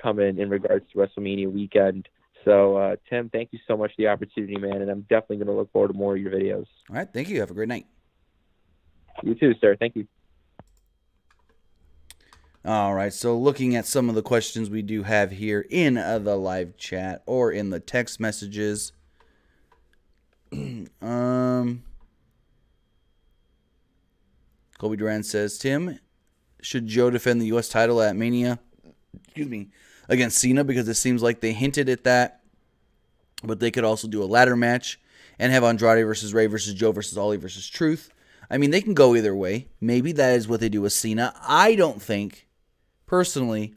coming in regards to WrestleMania weekend. So, Tim, thank you so much for the opportunity, man, and I'm definitely going to look forward to more of your videos. All right, thank you. Have a great night. You too, sir. Thank you. All right, so looking at some of the questions we do have here in the live chat or in the text messages. Kobe Duran says, Tim, should Joe defend the U.S. title at Mania? Against Cena, because it seems like they hinted at that, but they could also do a ladder match and have Andrade versus Ray versus Joe versus Ollie versus Truth. I mean, they can go either way. Maybe that is what they do with Cena. I don't think, personally,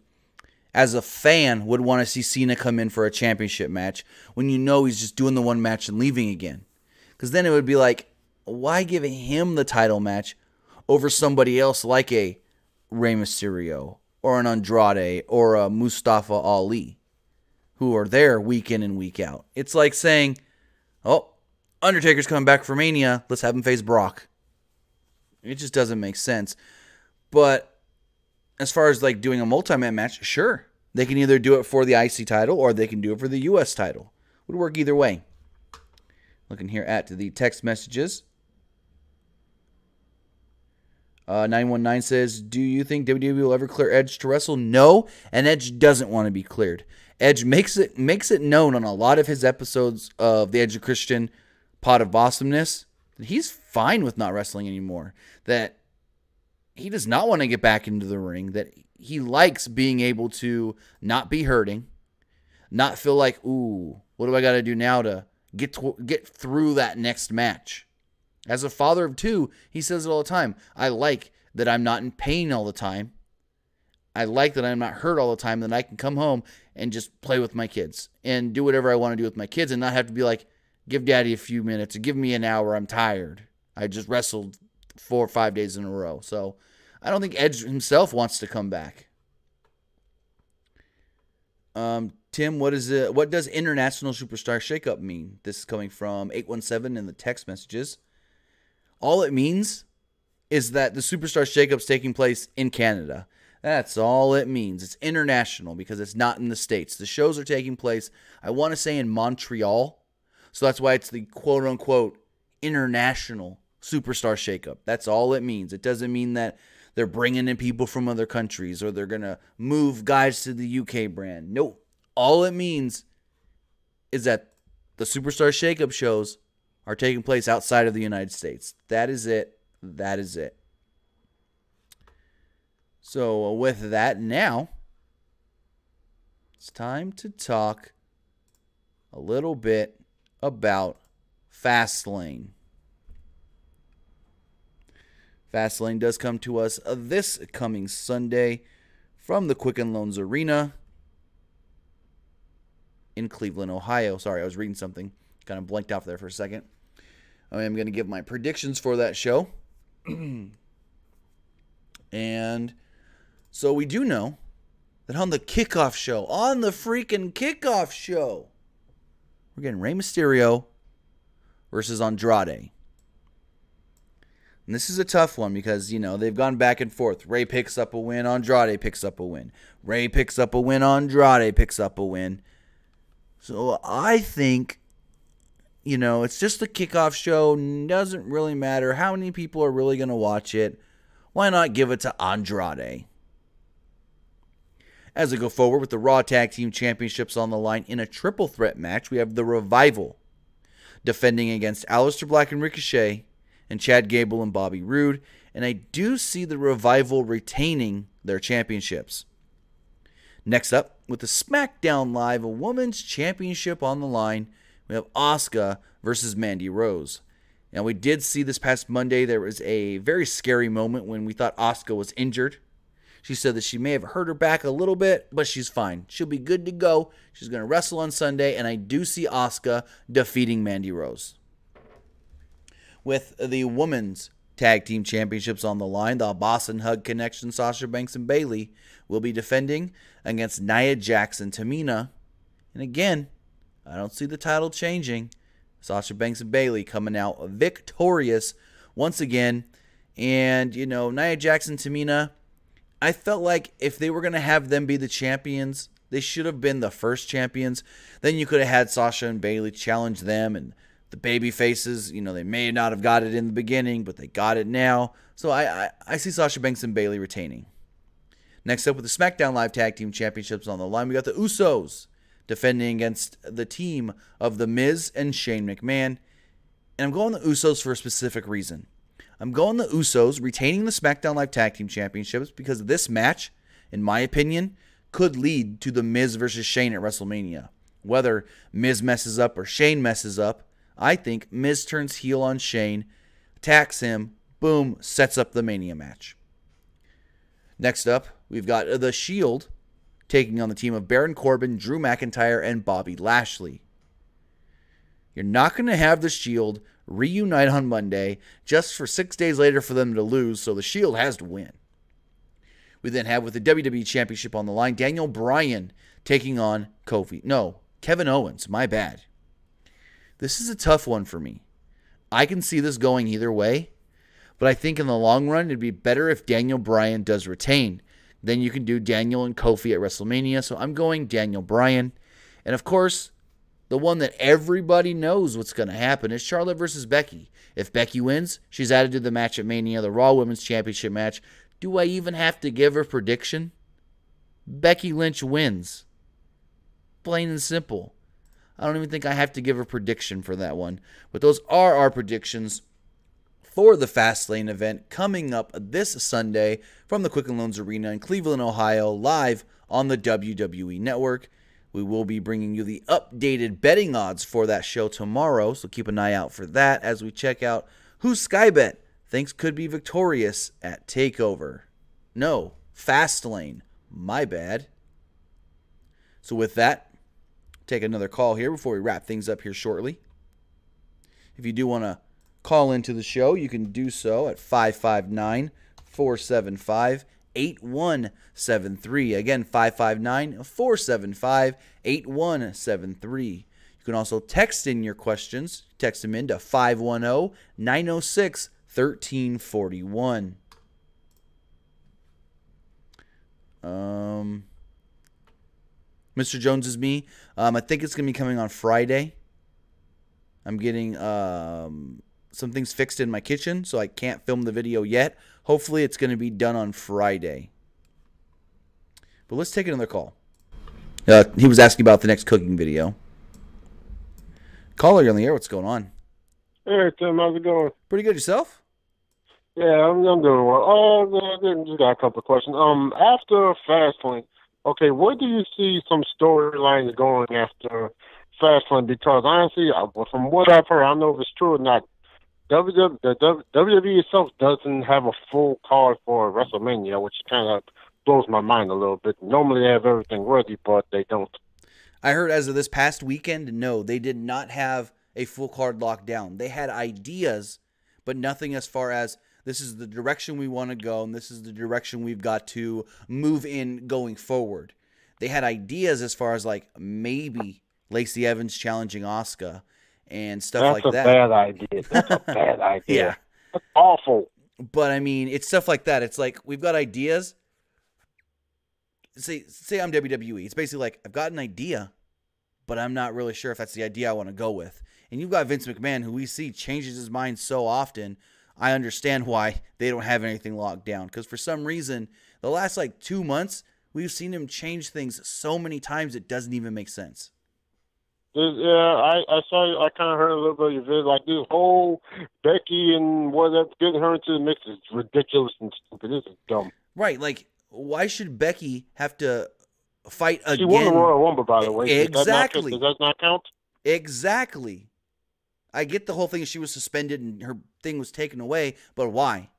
as a fan, would want to see Cena come in for a championship match when you know he's just doing the one match and leaving again. Because then it would be like, why give him the title match over somebody else like a Rey Mysterio or an Andrade or a Mustafa Ali, who are there week in and week out? It's like saying, oh, Undertaker's coming back for Mania, let's have him face Brock. It just doesn't make sense. But as far as like doing a multi-man match, sure. They can either do it for the IC title or they can do it for the US title. Would work either way. Looking here at the text messages. 919 says, do you think WWE will ever clear Edge to wrestle? No, and Edge doesn't want to be cleared. Edge makes it known on a lot of his episodes of the Edge of Christian Pot of Awesomeness that he's fine with not wrestling anymore. That he does not want to get back into the ring. That he likes being able to not be hurting, not feel like, ooh, what do I got to do now to get through that next match? As a father of two, he says it all the time. I like that I'm not in pain all the time. I like that I'm not hurt all the time, that I can come home and just play with my kids and do whatever I want to do with my kids and not have to be like, give daddy a few minutes, or give me an hour, I'm tired. I just wrestled 4 or 5 days in a row. So I don't think Edge himself wants to come back. Tim, what does International Superstar Shakeup mean? This is coming from 817 in the text messages. All it means is that the Superstar Shakeup's taking place in Canada. That's all it means. It's international because it's not in the States. The shows are taking place, I want to say, in Montreal. So that's why it's the quote-unquote international Superstar Shakeup. That's all it means. It doesn't mean that they're bringing in people from other countries or they're going to move guys to the UK brand. Nope. All it means is that the Superstar Shakeup shows are taking place outside of the United States. That is it. That is it. So with that, now it's time to talk a little bit about Fastlane. Fastlane does come to us this coming Sunday from the Quicken Loans Arena in Cleveland, Ohio. Sorry, I was reading something. Kind of blanked out there for a second. I am going to give my predictions for that show. And so we do know that on the kickoff show, we're getting Rey Mysterio versus Andrade. And this is a tough one because, you know, they've gone back and forth. Rey picks up a win, Andrade picks up a win. Rey picks up a win, Andrade picks up a win. So I think, you know, it's just a kickoff show. Doesn't really matter how many people are really going to watch it. Why not give it to Andrade? As we go forward with the Raw Tag Team Championships on the line in a triple threat match, we have the Revival defending against Aleister Black and Ricochet and Chad Gable and Bobby Roode. And I do see the Revival retaining their championships. Next up, with the SmackDown Live Women's Championship on the line, we have Asuka versus Mandy Rose. Now, we did see this past Monday there was a very scary moment when we thought Asuka was injured. She said that she may have hurt her back a little bit, but she's fine. She'll be good to go. She's going to wrestle on Sunday, and I do see Asuka defeating Mandy Rose. With the Women's Tag Team Championships on the line, the Boss and Hug Connection, Sasha Banks and Bayley, will be defending against Nia Jax and Tamina. And again, I don't see the title changing. Sasha Banks and Bayley coming out victorious once again. And, you know, Nia Jax and Tamina, I felt like if they were going to have them be the champions, they should have been the first champions. Then you could have had Sasha and Bayley challenge them, and the baby faces, you know, they may not have got it in the beginning, but they got it now. So I see Sasha Banks and Bayley retaining. Next up with the SmackDown Live Tag Team Championships on the line, we got the Usos defending against the team of The Miz and Shane McMahon. And I'm going the Usos for a specific reason. I'm going the Usos retaining the SmackDown Live Tag Team Championships because this match, in my opinion, could lead to The Miz versus Shane at WrestleMania. Whether Miz messes up or Shane messes up, I think Miz turns heel on Shane, attacks him, boom, sets up the Mania match. Next up, we've got The Shield taking on the team of Baron Corbin, Drew McIntyre, and Bobby Lashley. You're not going to have The Shield reunite on Monday just for 6 days later for them to lose, so The Shield has to win. We then have, with the WWE Championship on the line, Daniel Bryan taking on Kevin Owens. My bad. This is a tough one for me. I can see this going either way, but I think in the long run, it'd be better if Daniel Bryan does retain. Then you can do Daniel and Kofi at WrestleMania, so I'm going Daniel Bryan. And of course, the one that everybody knows what's going to happen is Charlotte versus Becky. If Becky wins, she's added to the match at Mania, the Raw Women's Championship match. Do I even have to give her a prediction? Becky Lynch wins. Plain and simple. I don't even think I have to give a prediction for that one. But those are our predictions for the Fastlane event coming up this Sunday from the Quicken Loans Arena in Cleveland, Ohio, live on the WWE Network. We will be bringing you the updated betting odds for that show tomorrow, so keep an eye out for that as we check out who Skybet thinks could be victorious at TakeOver. No, Fastlane. My bad. So with that, take another call here before we wrap things up here shortly. If you do want to call into the show, you can do so at 559-475-8173. Again, 559-475-8173. You can also text in your questions. Text them in to 510-906-1341. Mr. Jones is me. I think it's going to be coming on Friday. I'm getting some things fixed in my kitchen, so I can't film the video yet. Hopefully, it's going to be done on Friday. But let's take another call. He was asking about the next cooking video. Caller, you're on the air. What's going on? Hey, Tim. How's it going? Pretty good. Yourself? Yeah, I'm doing well. Oh, I just got a couple of questions. After Fastlane, okay, where do you see some storylines going after Fastlane? Because honestly, from what I've heard, I don't know if it's true or not. WWE itself doesn't have a full card for WrestleMania, which kind of blows my mind a little bit. Normally they have everything ready, but they don't. I heard as of this past weekend, no, they did not have a full card locked down. They had ideas, but nothing as far as this is the direction we want to go, and this is the direction we've got to move in going forward. They had ideas as far as like maybe Lacey Evans challenging Asuka and stuff like that. That's a bad idea. That's a bad idea. Yeah. That's awful. But I mean, it's stuff like that. It's like we've got ideas. Say I'm WWE. It's basically like I've got an idea, but I'm not really sure if that's the idea I want to go with. And you've got Vince McMahon, who we see changes his mind so often. I understand why they don't have anything locked down. Because for some reason, the last like 2 months, we've seen him change things so many times it doesn't even make sense. Yeah, I saw. I kind of heard a little bit of your video. Like this whole Becky and whatever getting her into the mix is ridiculous and stupid. This is dumb. Right, like why should Becky have to fight again? She won the Royal Rumble, by the way. Exactly. Does that not count? Exactly. I get the whole thing. She was suspended and her thing was taken away, but why?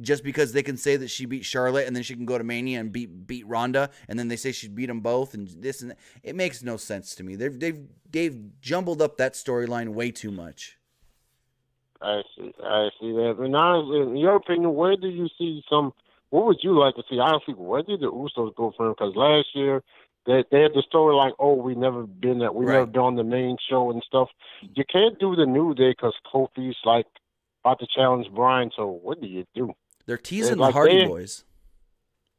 Just because they can say that she beat Charlotte and then she can go to Mania and beat Ronda, and then they say she beat them both and this and that. It makes no sense to me. They've jumbled up that storyline way too much. I see that. And honestly, in your opinion, where do you see some? What would you like to see? Honestly, where did the Usos go from? Because last year they had the storyline. Oh, we never been on the main show and stuff. You can't do the New Day because Kofi's like about to challenge Bryan. So what do you do? They're teasing the Hardy Boys.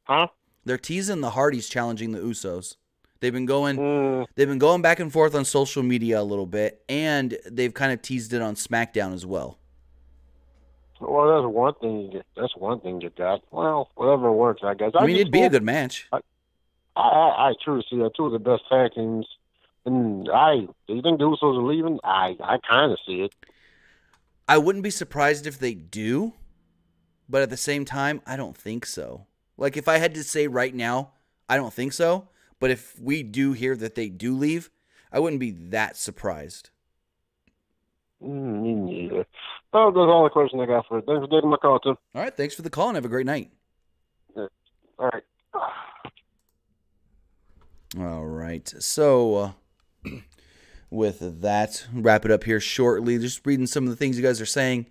Huh? They're teasing the Hardys challenging the Usos. They've been going back and forth on social media a little bit, and they've kind of teased it on SmackDown as well. Well, that's one thing you got. Well, whatever works, I guess. I mean, it'd be a good match. I truly see that. Two of the best tag teams. And do you think the Usos are leaving? I kind of see it. I wouldn't be surprised if they do, but at the same time, I don't think so. Like, if I had to say right now, I don't think so. But if we do hear that they do leave, I wouldn't be that surprised. Me neither. Oh, that's all the questions I got for it. Thanks for taking my call, Tim. All right, thanks for the call and have a great night. Yeah. All right. All right, so with that, wrap it up here shortly. Just reading some of the things you guys are saying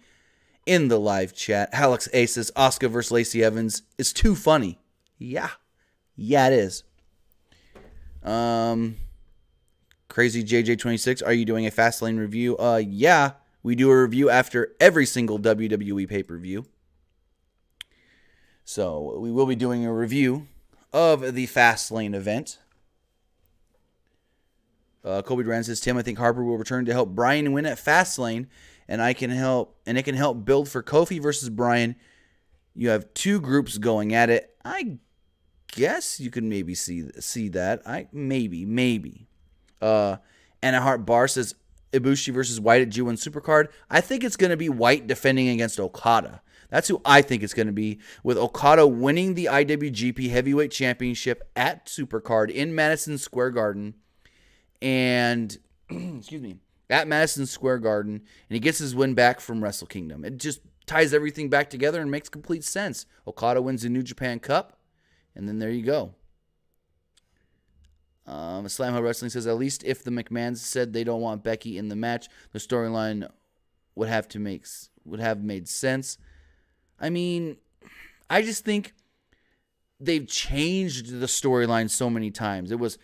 in the live chat. Alex A says, Asuka versus Lacey Evans is too funny. Yeah, it is. Crazy JJ26, are you doing a Fastlane review? Yeah, we do a review after every single WWE pay-per-view. So we will be doing a review of the Fastlane event. Kobe Durant says, Tim, I think Harper will return to help Bryan win at Fastlane, and it can help build for Kofi versus Bryan. You have two groups going at it. I guess you can maybe see that. Maybe. Anna Hart Bar says Ibushi versus White at G1 Supercard. I think it's going to be White defending against Okada. That's who I think it's going to be, with Okada winning the IWGP Heavyweight Championship at Supercard in Madison Square Garden. And, at Madison Square Garden, and he gets his win back from Wrestle Kingdom. It just ties everything back together and makes complete sense. Okada wins the New Japan Cup, and then there you go. Slam Hub Wrestling says, at least if the McMahons said they don't want Becky in the match, the storyline would have made sense. I mean, I just think they've changed the storyline so many times. It was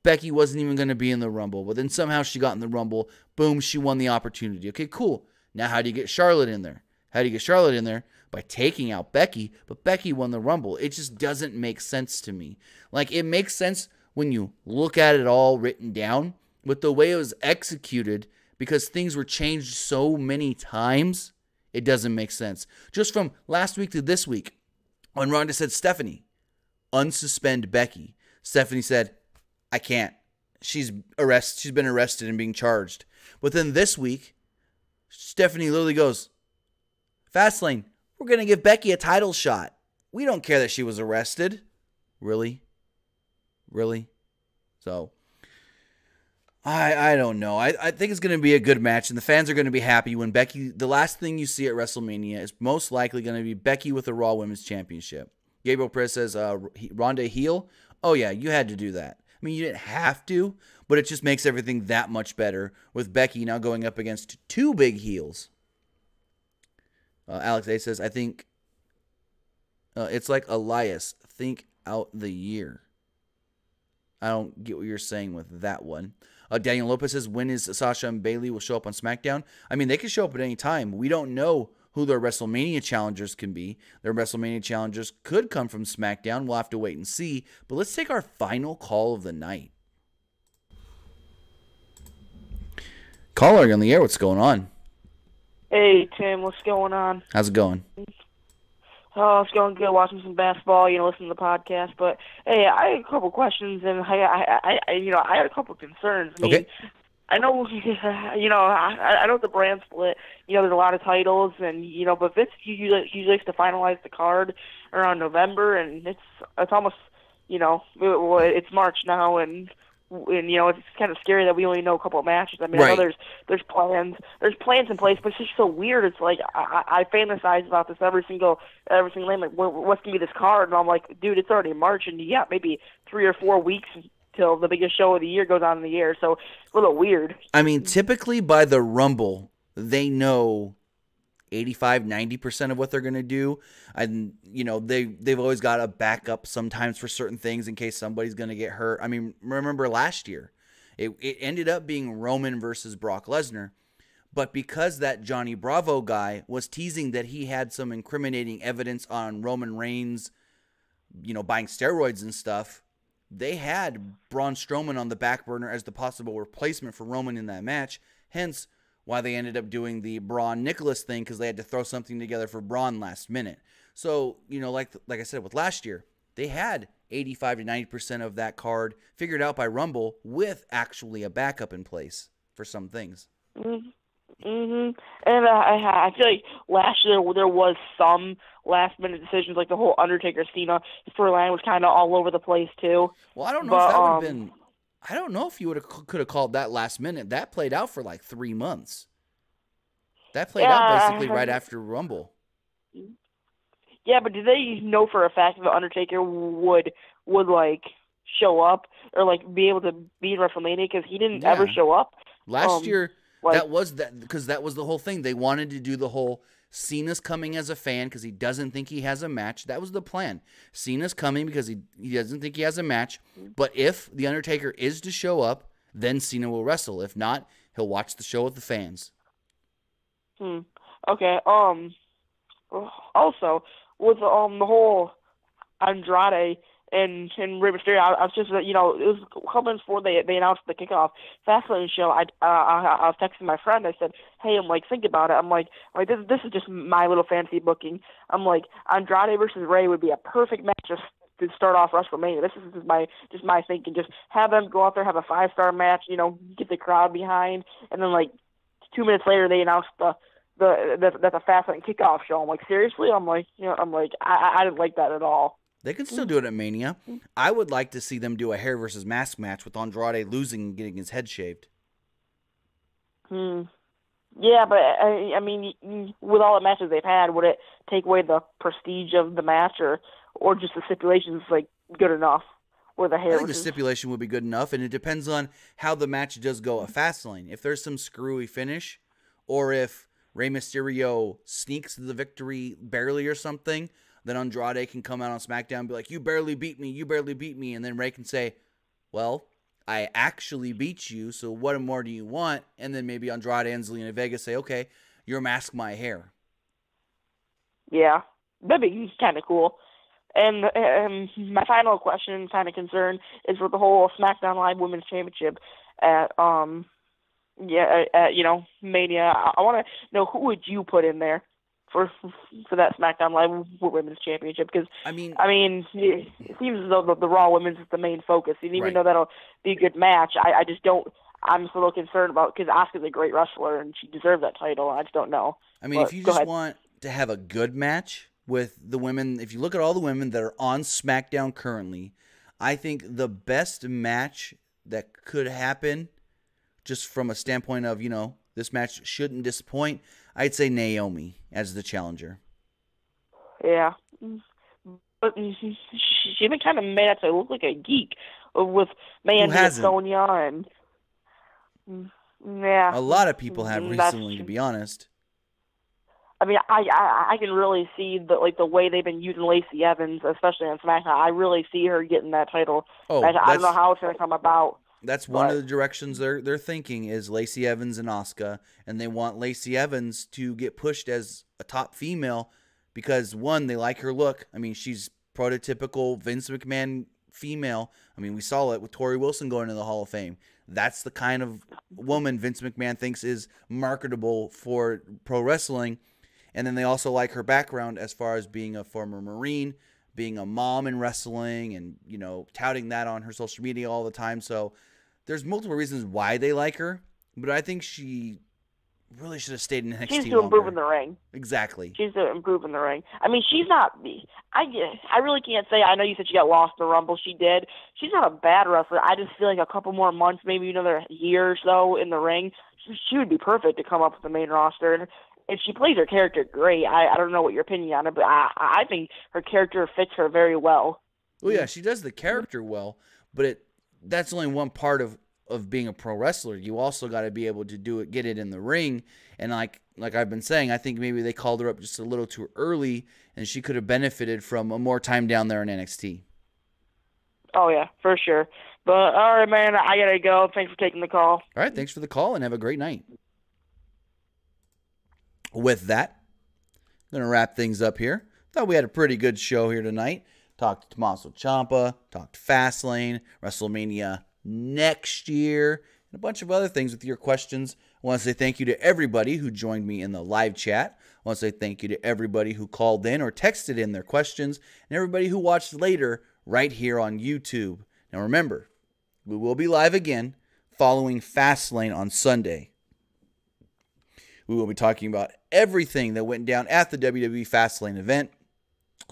Becky wasn't even going to be in the Rumble, but then somehow she got in the Rumble. Boom, she won the opportunity. Okay, cool. Now how do you get Charlotte in there? How do you get Charlotte in there? By taking out Becky, but Becky won the Rumble. It just doesn't make sense to me. Like, it makes sense when you look at it all written down, but the way it was executed, because things were changed so many times, it doesn't make sense. Just from last week to this week, when Ronda said, Stephanie, unsuspend Becky. Stephanie said, I can't. She's been arrested and being charged. But then this week, Stephanie literally goes, Fastlane, we're going to give Becky a title shot. We don't care that she was arrested. Really? So, I don't know. I think it's going to be a good match, and the fans are going to be happy when Becky, the last thing you see at WrestleMania is most likely going to be Becky with the Raw Women's Championship. Gabriel Perez says, Ronda heel? Oh, yeah, you had to do that. I mean, you didn't have to, but it just makes everything that much better with Becky now going up against two big heels. Alex A says, I think it's like Elias. Think out the year. I don't get what you're saying with that one. Daniel Lopez says, when is Sasha and Bayley will show up on SmackDown? I mean, they could show up at any time. We don't know who their WrestleMania challengers can be. Their WrestleMania challengers could come from SmackDown. We'll have to wait and see. But let's take our final call of the night. Caller, you're on the air. What's going on? Hey, Tim. What's going on? How's it going? Oh, it's going good. Watching some basketball, listening to the podcast. But hey, I had a couple questions, and I had a couple concerns. I mean, I know, I know the brand split. There's a lot of titles, and but Vince usually likes to finalize the card around November, and it's almost, it's March now, and it's kind of scary that we only know a couple of matches. I mean, right. I know there's plans in place, but it's just so weird. It's like I fantasize about this every single night. Like, what's gonna be this card? And I'm like, dude, it's already March, and yeah, maybe 3 or 4 weeks till the biggest show of the year goes on in the air. So it's a little weird. I mean, typically by the Rumble, they know 85-90% of what they're going to do. And, they've always got a backup sometimes for certain things in case somebody's going to get hurt. I mean, remember last year, it ended up being Roman versus Brock Lesnar. But because that Johnny Bravo guy was teasing that he had some incriminating evidence on Roman Reigns, buying steroids and stuff, they had Braun Strowman on the back burner as the possible replacement for Roman in that match. Hence, why they ended up doing the Braun Nicholas thing, because they had to throw something together for Braun last minute. So, like I said with last year, they had 85-90% of that card figured out by Rumble with actually a backup in place for some things. And I feel like last year there was some last-minute decisions, like the whole Undertaker-Cena storyline was kind of all over the place too. Well, I don't know if that would have been... I don't know if you could have called that last minute. That played out for like 3 months. That played out basically right after Rumble. Yeah, but did they know for a fact that the Undertaker would like show up or like be able to be in WrestleMania, because he didn't ever show up last year? That was because that was the whole thing. They wanted to do the whole Cena's coming as a fan because he doesn't think he has a match. That was the plan. Cena's coming because he doesn't think he has a match. But if The Undertaker is to show up, then Cena will wrestle. If not, he'll watch the show with the fans. Okay. Also, with the whole Andrade and Rey Mysterio, I was just, it was a couple minutes before they announced the kickoff Fastlane show. I was texting my friend. I said, hey, I'm like, think about it. I'm like this is just my little fantasy booking. I'm like, Andrade versus Rey would be a perfect match just to start off WrestleMania. This is my thinking. Just have them go out there, have a 5-star match, get the crowd behind, and then like 2 minutes later they announced the Fastlane kickoff show. I'm like, seriously? I didn't like that at all. They can still do it at Mania. I would like to see them do a hair versus mask match with Andrade losing and getting his head shaved. Yeah, but I mean, with all the matches they've had, would it take away the prestige of the match, or just the stipulations like good enough? Or the hair? I think the stipulation would be good enough, and it depends on how the match does go at Fastlane. If there's some screwy finish, or if Rey Mysterio sneaks the victory barely or something, then Andrade can come out on SmackDown and be like, you barely beat me, and then Rey can say, well, I actually beat you, so what more do you want? And then maybe Andrade and Zelina Vega say, okay, your mask, my hair. Yeah, that'd be kind of cool. And my final question, kind of concern, is with the whole SmackDown Live Women's Championship at Mania. I want to know, who would you put in there for that SmackDown Live Women's Championship? Because I mean, it seems as though the Raw Women's is the main focus, and even though that'll be a good match, I just don't. I'm just a little concerned about, because Asuka's a great wrestler and she deserved that title. I just don't know. I mean, if you just want to have a good match with the women. If you look at all the women that are on SmackDown currently, I think the best match that could happen, just from a standpoint of, this match shouldn't disappoint, I'd say Naomi as the challenger. Yeah. But she's been kind of made out to look like a geek with Mandy and Sonya and yeah. A lot of people have recently, to be honest. I mean, I can really see the way they've been using Lacey Evans, especially on SmackDown. I really see her getting that title. I don't know how it's going to come about. That's one of the directions they're thinking is Lacey Evans and Asuka, and they want Lacey Evans to get pushed as a top female because, one, they like her look. I mean, she's prototypical Vince McMahon female. I mean, we saw it with Tori Wilson going to the Hall of Fame. That's the kind of woman Vince McMahon thinks is marketable for pro wrestling. And then they also like her background as far as being a former Marine, being a mom in wrestling, and, touting that on her social media all the time. So there's multiple reasons why they like her, but I think she really should have stayed in NXT. She's to improve in the ring. Exactly. She's to improve in the ring. I mean, she's not. I really can't say. I know you said she got lost in the Rumble. She did. She's not a bad wrestler. I just feel like a couple more months, maybe another year or so in the ring, she would be perfect to come up with the main roster. And she plays her character great. I don't know what your opinion on it, but I think her character fits her very well. Well, yeah, she does the character well, but that's only one part of being a pro wrestler. You also got to be able to get it in the ring. And like I've been saying, I think maybe they called her up just a little too early, and she could have benefited from more time down there in NXT. Oh, yeah, for sure. But, all right, man, I got to go. Thanks for taking the call. All right, thanks for the call, and have a great night. With that, I'm going to wrap things up here. Thought we had a pretty good show here tonight. Talked to Tommaso Ciampa, talked Fastlane, WrestleMania next year, and a bunch of other things with your questions. I want to say thank you to everybody who joined me in the live chat. I want to say thank you to everybody who called in or texted in their questions, and everybody who watched later right here on YouTube. Now remember, we will be live again following Fastlane on Sunday. We will be talking about everything that went down at the WWE Fastlane event.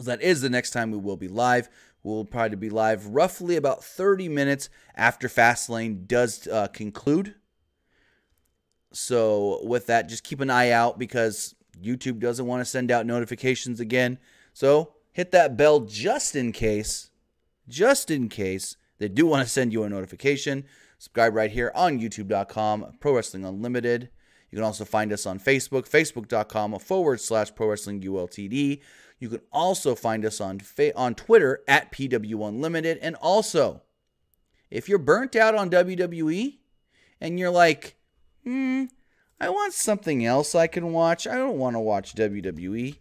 That is the next time we will be live. We'll probably be live roughly about 30 minutes after Fastlane does conclude. So with that, just keep an eye out because YouTube doesn't want to send out notifications again. So hit that bell just in case they do want to send you a notification. Subscribe right here on youtube.com, Pro Wrestling Unlimited. You can also find us on Facebook, facebook.com/Pro Wrestling ULTD. You can also find us on Twitter at PWUnlimited. And also, if you're burnt out on WWE and you're like, I want something else I can watch. I don't want to watch WWE.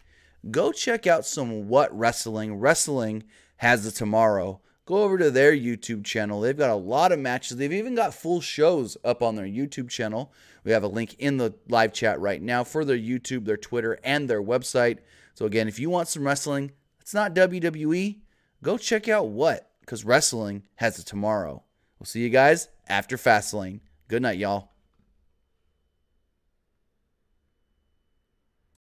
Go check out some What Wrestling. Wrestling has the tomorrow. Go over to their YouTube channel. They've got a lot of matches. They've even got full shows up on their YouTube channel. We have a link in the live chat right now for their YouTube, their Twitter, and their website. So again, if you want some wrestling, it's not WWE, go check out What, because wrestling has a tomorrow. We'll see you guys after Fastlane. Good night, y'all.